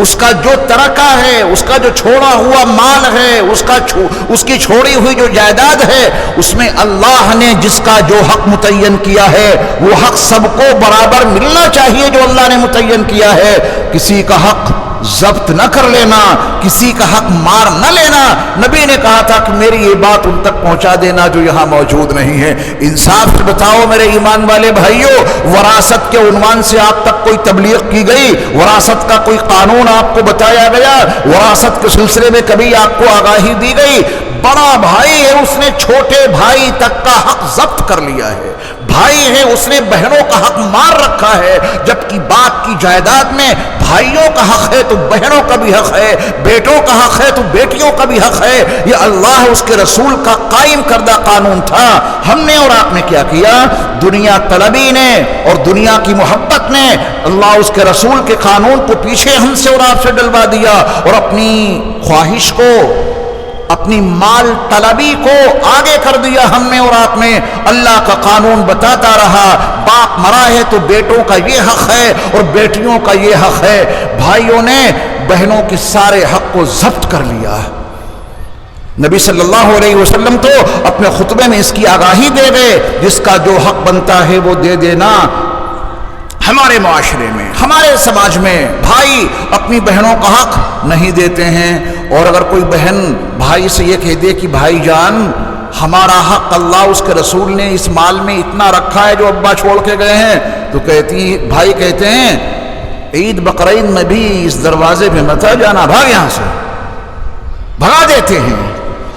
اس کا جو ترکہ ہے، اس کا جو چھوڑا ہوا مال ہے، اس کی چھوڑی ہوئی جو جائیداد ہے، اس میں اللہ نے جس کا جو حق متعین کیا ہے وہ حق سب کو برابر ملنا چاہیے جو اللہ نے متعین کیا ہے۔ کسی کا حق ضبط نہ کر لینا، کسی کا حق مار نہ لینا۔ نبی نے کہا تھا کہ میری یہ بات ان تک پہنچا دینا جو یہاں موجود نہیں ہے۔ انصاف سے بتاؤ میرے ایمان والے بھائیوں، وراثت کے عنوان سے آپ تک کوئی تبلیغ کی گئی؟ وراثت کا کوئی قانون آپ کو بتایا گیا؟ وراثت کے سلسلے میں کبھی آپ کو آگاہی دی گئی؟ بڑا بھائی ہے، اس نے چھوٹے بھائی تک کا حق ضبط کر لیا ہے۔ بھائی ہے، اس نے بہنوں کا حق مار رکھا ہے، جبکہ باپ کی جائیداد میں بھائیوں کا حق ہے تو بہنوں کا بھی حق ہے، بیٹوں کا حق ہے تو بیٹیوں کا بھی حق ہے۔ یہ اللہ اس کے رسول کا قائم کردہ قانون تھا۔ ہم نے اور آپ نے کیا کیا؟ دنیا طلبی نے اور دنیا کی محبت نے اللہ اس کے رسول کے قانون کو پیچھے ہم سے اور آپ سے ڈلوا دیا، اور اپنی خواہش کو، اپنی مال طلبی کو آگے کر دیا ہم نے اور آپ نے۔ اللہ کا قانون بتاتا رہا، باپ مرا ہے تو بیٹوں کا یہ حق ہے اور بیٹیوں کا یہ حق ہے۔ بھائیوں نے بہنوں کے سارے حق کو ضبط کر لیا۔ نبی صلی اللہ علیہ وسلم تو اپنے خطبے میں اس کی آگاہی دے گئے، جس کا جو حق بنتا ہے وہ دے دینا۔ ہمارے معاشرے میں، ہمارے سماج میں بھائی اپنی بہنوں کا حق نہیں دیتے ہیں، اور اگر کوئی بہن بھائی سے یہ کہہ دے کہ بھائی جان ہمارا حق اللہ اس کے رسول نے اس مال میں اتنا رکھا ہے جو ابا چھوڑ کے گئے ہیں، تو بھائی کہتے ہیں عید بقرعید میں بھی اس دروازے پہ مت جانا، بھاگ یہاں سے، بھگا دیتے ہیں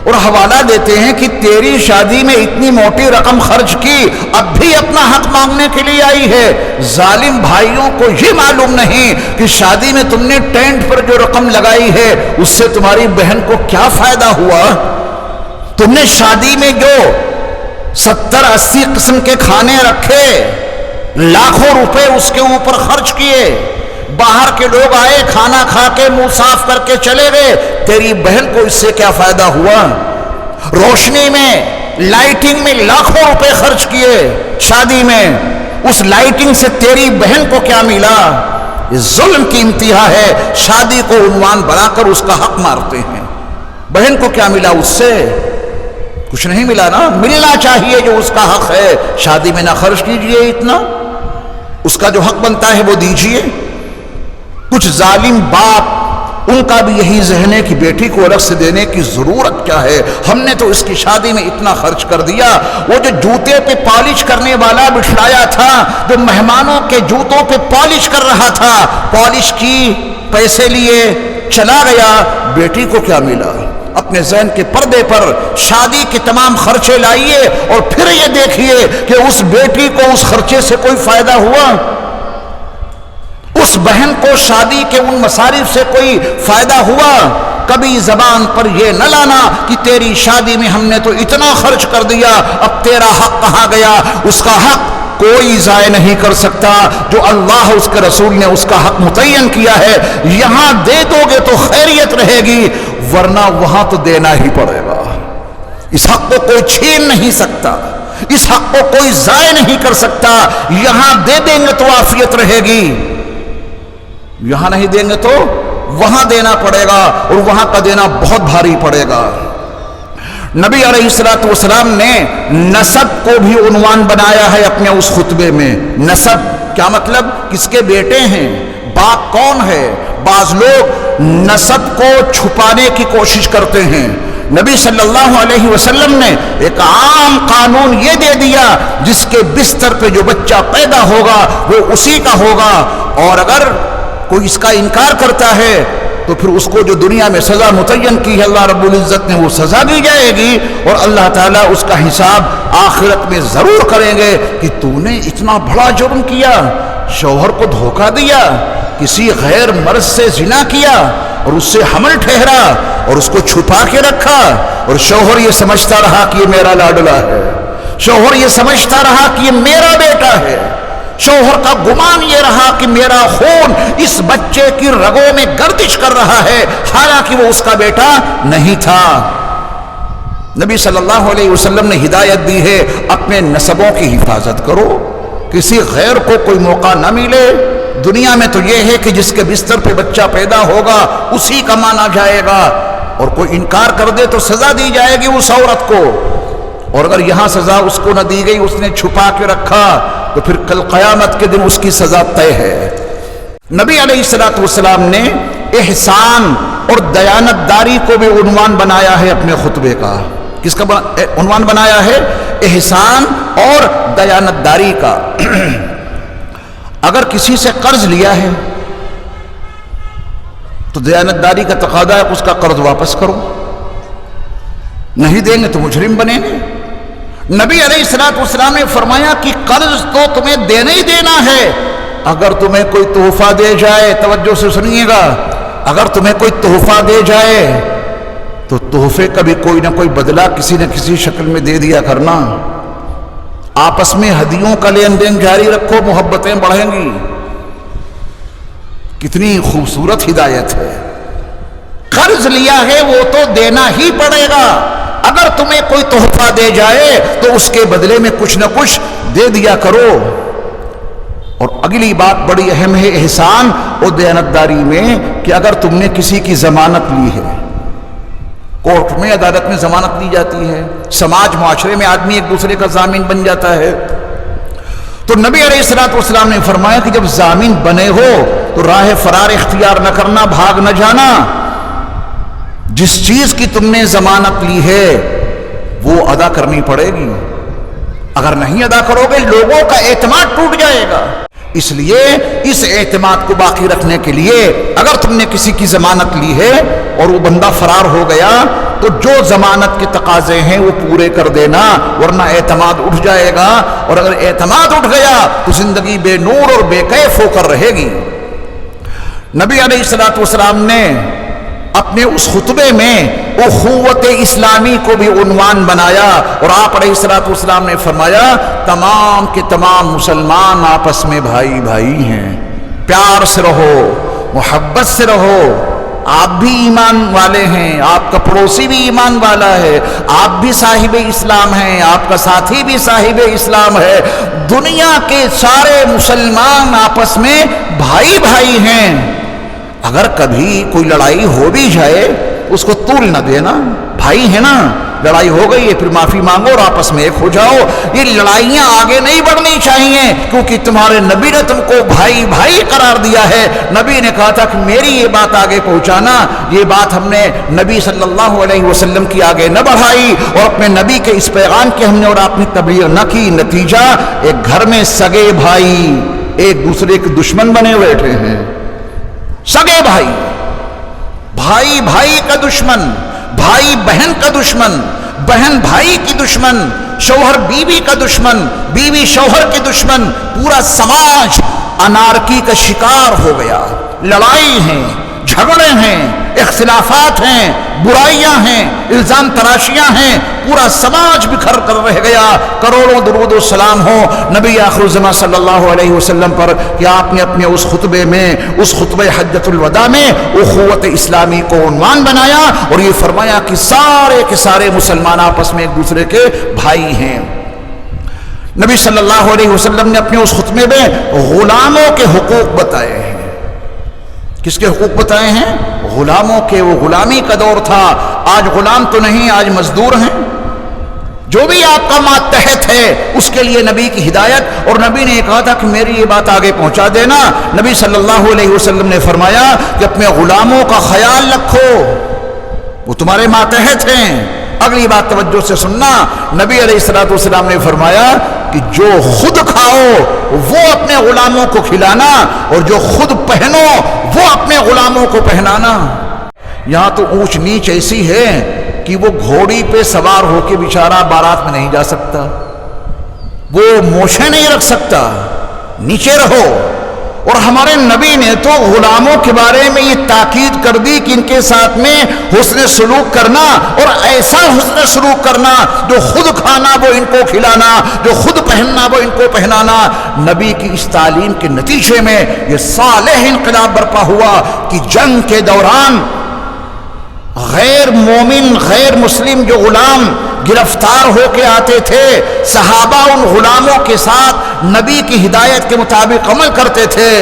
اور حوالہ دیتے ہیں کہ تیری شادی میں اتنی موٹی رقم خرچ کی، اب بھی اپنا حق مانگنے کے لیے آئی ہے۔ ظالم بھائیوں کو یہ معلوم نہیں کہ شادی میں تم نے ٹینٹ پر جو رقم لگائی ہے اس سے تمہاری بہن کو کیا فائدہ ہوا۔ تم نے شادی میں جو 70-80 قسم کے کھانے رکھے، لاکھوں روپے اس کے اوپر خرچ کیے، باہر کے لوگ آئے کھانا کھا کے منہ صاف کر کے چلے گئے، تیری بہن کو اس سے کیا فائدہ ہوا؟ روشنی میں، لائٹنگ میں لاکھوں روپے خرچ کیے شادی میں، اس لائٹنگ سے تیری بہن کو کیا ملا؟ یہ ظلم کی انتہا ہے۔ شادی کو عنوان بنا کر اس کا حق مارتے ہیں۔ بہن کو کیا ملا اس سے؟ کچھ نہیں ملا نا۔ ملنا چاہیے جو اس کا حق ہے۔ شادی میں نہ خرچ کیجئے اتنا، اس کا جو حق بنتا ہے وہ دیجئے۔ کچھ ظالم باپ، ان کا بھی یہی ذہن ہے کہ بیٹی کو الگ سے دینے کی ضرورت کیا ہے، ہم نے تو اس کی شادی میں اتنا خرچ کر دیا۔ وہ جو جوتے پہ پالش کرنے والا بٹھلایا تھا، جو مہمانوں کے جوتوں پہ پالش کر رہا تھا، پالش کی، پیسے لیے چلا گیا، بیٹی کو کیا ملا؟ اپنے ذہن کے پردے پر شادی کے تمام خرچے لائیے اور پھر یہ دیکھیے کہ اس بیٹی کو اس خرچے سے کوئی فائدہ ہوا؟ اس بہن کو شادی کے ان مصارف سے کوئی فائدہ ہوا؟ کبھی زبان پر یہ نہ لانا کہ تیری شادی میں ہم نے تو اتنا خرچ کر دیا، اب تیرا حق کہاں گیا؟ اس کا حق کوئی ضائع نہیں کر سکتا جو اللہ اس کے رسول نے اس کا حق متعین کیا ہے. یہاں دے دو گے تو خیریت رہے گی، ورنہ وہاں تو دینا ہی پڑے گا. اس حق کو کوئی چھین نہیں سکتا، اس حق کو کوئی ضائع نہیں کر سکتا. یہاں دے دیں گے تو عافیت رہے گی، یہاں نہیں دیں گے تو وہاں دینا پڑے گا، اور وہاں کا دینا بہت بھاری پڑے گا. نبی علیہ الصلوۃ والسلام نے نسب کو بھی عنوان بنایا ہے اپنے اس خطبے میں. نسب کیا مطلب؟ کس کے بیٹے ہیں، باپ کون ہے. بعض لوگ نسب کو چھپانے کی کوشش کرتے ہیں. نبی صلی اللہ علیہ وسلم نے ایک عام قانون یہ دے دیا، جس کے بستر پہ جو بچہ پیدا ہوگا وہ اسی کا ہوگا، اور اگر کوئی اس کا انکار کرتا ہے تو پھر اس کو جو دنیا میں سزا متعین کی ہے اللہ رب العزت نے، وہ سزا دی جائے گی، اور اللہ تعالیٰ اس کا حساب آخرت میں ضرور کریں گے کہ تو نے اتنا بڑا جرم کیا، شوہر کو دھوکہ دیا، کسی غیر مرد سے زنا کیا اور اس سے حمل ٹھہرا اور اس کو چھپا کے رکھا، اور شوہر یہ سمجھتا رہا کہ یہ میرا لاڈلا ہے، شوہر یہ سمجھتا رہا کہ یہ میرا بیٹا ہے، شوہر کا گمان یہ رہا کہ میرا خون اس بچے کی رگوں میں گردش کر رہا ہے، حالانکہ وہ اس کا بیٹا نہیں تھا. نبی صلی اللہ علیہ وسلم نے ہدایت دی ہے اپنے نسبوں کی حفاظت کرو، کسی غیر کو کوئی موقع نہ ملے. دنیا میں تو یہ ہے کہ جس کے بستر پہ بچہ پیدا ہوگا اسی کا مانا جائے گا، اور کوئی انکار کر دے تو سزا دی جائے گی اس عورت کو، اور اگر یہاں سزا اس کو نہ دی گئی، اس نے چھپا کے رکھا، تو پھر کل قیامت کے دن اس کی سزا طے ہے. نبی علیہ الصلوۃ والسلام نے احسان اور دیانتداری کو بھی عنوان بنایا ہے اپنے خطبے کا. کس کا عنوان بنایا ہے؟ احسان اور دیانتداری کا. اگر کسی سے قرض لیا ہے تو دیانتداری کا تقاضا ہے اس کا قرض واپس کرو، نہیں دیں گے تو مجرم بنیں گے. نبی علیہ الصلوۃ والسلام نے فرمایا کہ قرض تو تمہیں دینا ہی دینا ہے. اگر تمہیں کوئی تحفہ دے جائے، توجہ سے سنیے گا، اگر تمہیں کوئی تحفہ دے جائے تو تحفے کا بھی کوئی نہ کوئی بدلہ کسی نہ کسی شکل میں دے دیا کرنا. آپس میں ہدیوں کا لین دین جاری رکھو، محبتیں بڑھیں گی. کتنی خوبصورت ہدایت ہے. قرض لیا ہے وہ تو دینا ہی پڑے گا. اگر تمہیں کوئی تحفہ دے جائے تو اس کے بدلے میں کچھ نہ کچھ دے دیا کرو. اور اگلی بات بڑی اہم ہے احسان اور دیانتداری میں، کہ اگر تم نے کسی کی ضمانت لی ہے، کورٹ میں عدالت میں ضمانت لی جاتی ہے، سماج معاشرے میں آدمی ایک دوسرے کا ضامن بن جاتا ہے، تو نبی علیہ الصلوۃ والسلام نے فرمایا کہ جب ضامن بنے ہو تو راہ فرار اختیار نہ کرنا، بھاگ نہ جانا. جس چیز کی تم نے ضمانت لی ہے وہ ادا کرنی پڑے گی. اگر نہیں ادا کرو گے لوگوں کا اعتماد ٹوٹ جائے گا. اس لیے اس اعتماد کو باقی رکھنے کے لیے اگر تم نے کسی کی ضمانت لی ہے اور وہ بندہ فرار ہو گیا تو جو ضمانت کے تقاضے ہیں وہ پورے کر دینا، ورنہ اعتماد اٹھ جائے گا، اور اگر اعتماد اٹھ گیا تو زندگی بے نور اور بے کیف ہو کر رہے گی. نبی علیہ الصلوۃ والسلام نے اپنے اس خطبے میں اخوت اسلامی کو بھی عنوان بنایا، اور آپ علیہ الصلوۃ والسلام نے فرمایا تمام کے تمام مسلمان آپس میں بھائی بھائی ہیں، پیار سے رہو، محبت سے رہو. آپ بھی ایمان والے ہیں، آپ کا پڑوسی بھی ایمان والا ہے، آپ بھی صاحب اسلام ہیں، آپ کا ساتھی بھی صاحب اسلام ہے. دنیا کے سارے مسلمان آپس میں بھائی بھائی ہیں. اگر کبھی کوئی لڑائی ہو بھی جائے اس کو طول نہ دینا، بھائی ہے نا، لڑائی ہو گئی ہے پھر معافی مانگو اور آپس میں ایک ہو جاؤ. یہ لڑائیاں آگے نہیں بڑھنی چاہیے، کیونکہ تمہارے نبی نے تم کو بھائی بھائی قرار دیا ہے. نبی نے کہا تھا کہ میری یہ بات آگے پہنچانا. یہ بات ہم نے نبی صلی اللہ علیہ وسلم کی آگے نہ بڑھائی، اور اپنے نبی کے اس پیغام کی ہم نے اور آپ نے تبلیغ نہ کی. نتیجہ ایک گھر میں سگے بھائی ایک دوسرے کے دشمن بنے بیٹھے ہیں. سگے بھائی، بھائی بھائی کا دشمن، بھائی بہن کا دشمن، بہن بھائی کی دشمن، شوہر بیوی کا دشمن، بیوی شوہر کی دشمن. پورا سماج انارکی کا شکار ہو گیا. لڑائی ہیں، جھگڑے ہیں، اختلافات ہیں، برائیاں ہیں، الزام تراشیاں ہیں. پورا سماج بکھر کر رہ گیا. کروڑوں درود و سلام ہو نبی آخر الزمان صلی اللہ علیہ وسلم پر کہ آپ نے اپنے اس خطبے میں، اس خطبہ حجۃ الوداع میں اخوت اسلامی کو عنوان بنایا اور یہ فرمایا کہ سارے کے سارے مسلمان آپس میں ایک دوسرے کے بھائی ہیں. نبی صلی اللہ علیہ وسلم نے اپنے اس خطبے میں غلاموں کے حقوق بتائے ہیں. کس کے حقوق بتائے ہیں؟ غلاموں کے. وہ غلامی کا دور تھا. آج غلام تو نہیں، آج مزدور ہیں. جو بھی آپ کا ماتحت ہے اس کے لیے نبی کی ہدایت. اور نبی نے یہ کہا تھا کہ میری یہ بات آگے پہنچا دینا. نبی صلی اللہ علیہ وسلم نے فرمایا کہ اپنے غلاموں کا خیال رکھو، وہ تمہارے ماتحت ہیں. اگلی بات توجہ سے سننا. نبی علیہ الصلوۃ والسلام نے فرمایا کہ جو خود کھاؤ وہ اپنے غلاموں کو کھلانا، اور جو خود پہنو وہ اپنے غلاموں کو پہنانا. یہاں تو اونچ نیچ ایسی ہے کہ وہ گھوڑی پہ سوار ہو کے بیچارہ بارات میں نہیں جا سکتا، وہ موچھیں نہیں رکھ سکتا، نیچے رہو. اور ہمارے نبی نے تو غلاموں کے بارے میں یہ تاکید کر دی کہ ان کے ساتھ میں حسن سلوک کرنا، اور ایسا حسن سلوک کرنا جو خود کھانا وہ ان کو کھلانا، جو خود پہننا وہ ان کو پہنانا. نبی کی اس تعلیم کے نتیجے میں یہ صالح انقلاب برپا ہوا کہ جنگ کے دوران غیر مومن، غیر مسلم جو غلام گرفتار ہو کے آتے تھے، صحابہ ان غلاموں کے ساتھ نبی کی ہدایت کے مطابق عمل کرتے تھے.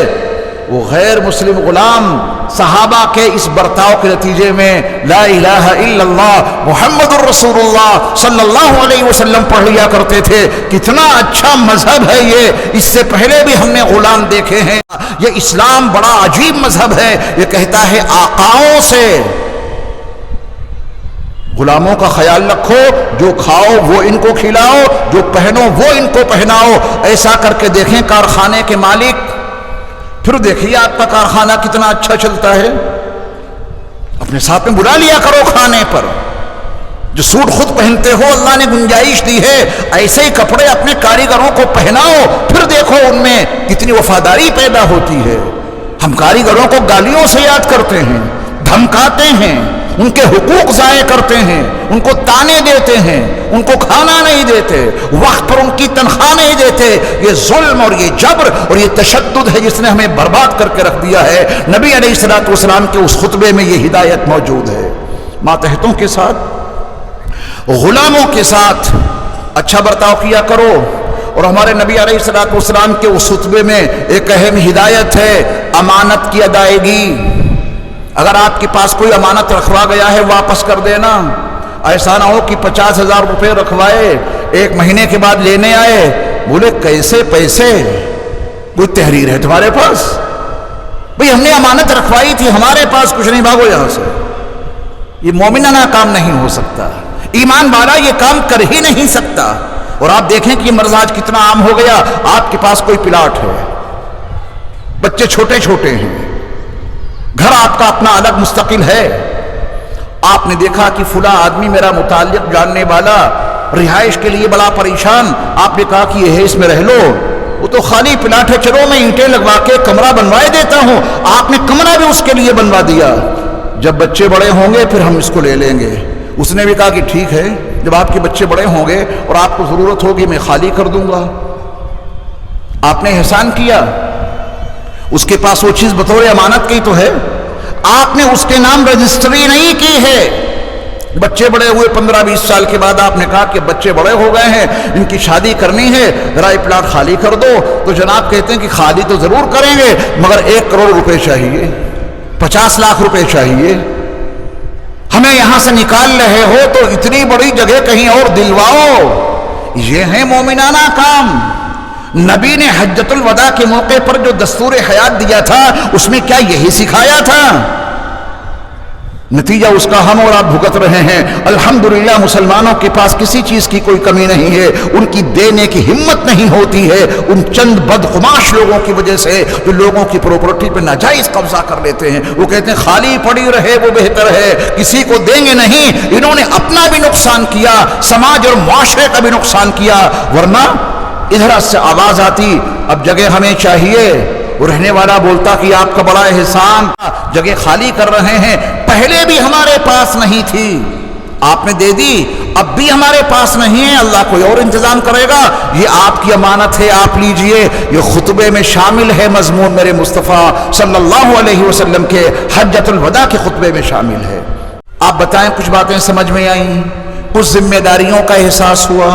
وہ غیر مسلم غلام صحابہ کے اس برتاؤ کے نتیجے میں لا الہ الا اللہ محمد الرسول اللہ صلی اللہ علیہ وسلم پڑھ لیا کرتے تھے. کتنا اچھا مذہب ہے یہ. اس سے پہلے بھی ہم نے غلام دیکھے ہیں. یہ اسلام بڑا عجیب مذہب ہے. یہ کہتا ہے آقاؤں سے غلاموں کا خیال رکھو، جو کھاؤ وہ ان کو کھلاؤ، جو پہنو وہ ان کو پہناؤ. ایسا کر کے دیکھیں کارخانے کے مالک، پھر دیکھیے آپ کا کارخانہ کتنا اچھا چلتا ہے. اپنے ساتھ میں بلا لیا کرو کھانے پر. جو سوٹ خود پہنتے ہو اللہ نے گنجائش دی ہے، ایسے ہی کپڑے اپنے کاریگروں کو پہناؤ. پھر دیکھو ان میں کتنی وفاداری پیدا ہوتی ہے. ہم کاریگروں کو گالیوں سے یاد کرتے ہیں، دھمکاتے ہیں، ان کے حقوق ضائع کرتے ہیں، ان کو تانے دیتے ہیں، ان کو کھانا نہیں دیتے، وقت پر ان کی تنخواہ نہیں دیتے. یہ ظلم اور یہ جبر اور یہ تشدد ہے جس نے ہمیں برباد کر کے رکھ دیا ہے. نبی علیہ الصلوۃ والسلام کے اس خطبے میں یہ ہدایت موجود ہے. ماتحتوں کے ساتھ، غلاموں کے ساتھ اچھا برتاؤ کیا کرو. اور ہمارے نبی علیہ الصلوۃ والسلام کے اس خطبے میں ایک اہم ہدایت ہے، امانت کی ادائیگی. اگر آپ کے پاس کوئی امانت رکھوا گیا ہے واپس کر دینا. ایسا نہ ہو کہ 50,000 روپے رکھوائے، ایک مہینے کے بعد لینے آئے، بولے کیسے پیسے؟ کوئی تحریر ہے تمہارے پاس؟ بھئی ہم نے امانت رکھوائی تھی، ہمارے پاس کچھ نہیں، بھاگو یہاں سے. یہ مومنانہ کام نہیں ہو سکتا. ایمان والا یہ کام کر ہی نہیں سکتا. اور آپ دیکھیں کہ یہ مرض آج کتنا عام ہو گیا. آپ کے پاس کوئی پلاٹ ہے، بچے چھوٹے چھوٹے ہیں، گھر آپ کا اپنا الگ مستقل ہے. آپ نے دیکھا کہ فلاں آدمی میرا متعلق جاننے والا رہائش کے لیے بڑا پریشان. آپ نے کہا کہ یہ ہے، اس میں رہ لو. وہ تو خالی پلاٹ ہے، چلو میں اینٹیں لگوا کے کمرہ بنوائے دیتا ہوں. آپ نے کمرہ بھی اس کے لیے بنوا دیا. جب بچے بڑے ہوں گے پھر ہم اس کو لے لیں گے. اس نے بھی کہا کہ ٹھیک ہے، جب آپ کے بچے بڑے ہوں گے اور آپ کو ضرورت ہوگی میں خالی کر دوں گا. آپ نے احسان کیا. اس کے پاس وہ چیز بطور امانت کی تو ہے، آپ نے اس کے نام رجسٹری نہیں کی ہے. بچے بڑے ہوئے 15-20 سال کے بعد آپ نے کہا کہ بچے بڑے ہو گئے ہیں، ان کی شادی کرنی ہے، ذرا یہ پلاٹ خالی کر دو. تو جناب کہتے ہیں کہ خالی تو ضرور کریں گے مگر 1 کروڑ روپے چاہیے، 50 لاکھ روپے چاہیے. ہمیں یہاں سے نکال رہے ہو تو اتنی بڑی جگہ کہیں اور دلواؤ. یہ ہے مومنانہ کام. نبی نے حجۃ الوداع کے موقع پر جو دستور حیات دیا تھا اس میں کیا یہی سکھایا تھا؟ نتیجہ اس کا ہم اور آپ بھگت رہے ہیں. الحمدللہ مسلمانوں کے پاس کسی چیز کی کوئی کمی نہیں ہے. ان کی دینے کی ہمت نہیں ہوتی ہے ان چند بدقماش لوگوں کی وجہ سے جو لوگوں کی پراپرٹی پہ ناجائز قبضہ کر لیتے ہیں. وہ کہتے ہیں خالی پڑی رہے وہ بہتر ہے، کسی کو دیں گے نہیں. انہوں نے اپنا بھی نقصان کیا، سماج اور معاشرے کا بھی نقصان کیا. ورنہ ادھر سے آواز آتی اب جگہ ہمیں چاہیے، وہ رہنے والا بولتا کہ آپ کا بڑا احسان، جگہ خالی کر رہے ہیں، پہلے بھی ہمارے پاس نہیں تھی، آپ نے دے دی، اب بھی ہمارے پاس نہیں ہے، اللہ کوئی اور انتظام کرے گا، یہ آپ کی امانت ہے، آپ لیجئے۔ یہ خطبے میں شامل ہے، مضمون میرے مصطفیٰ صلی اللہ علیہ وسلم کے حجۃ الوداع کے خطبے میں شامل ہے۔ آپ بتائیں کچھ باتیں سمجھ میں آئیں، کچھ ذمہ داریوں کا احساس ہوا؟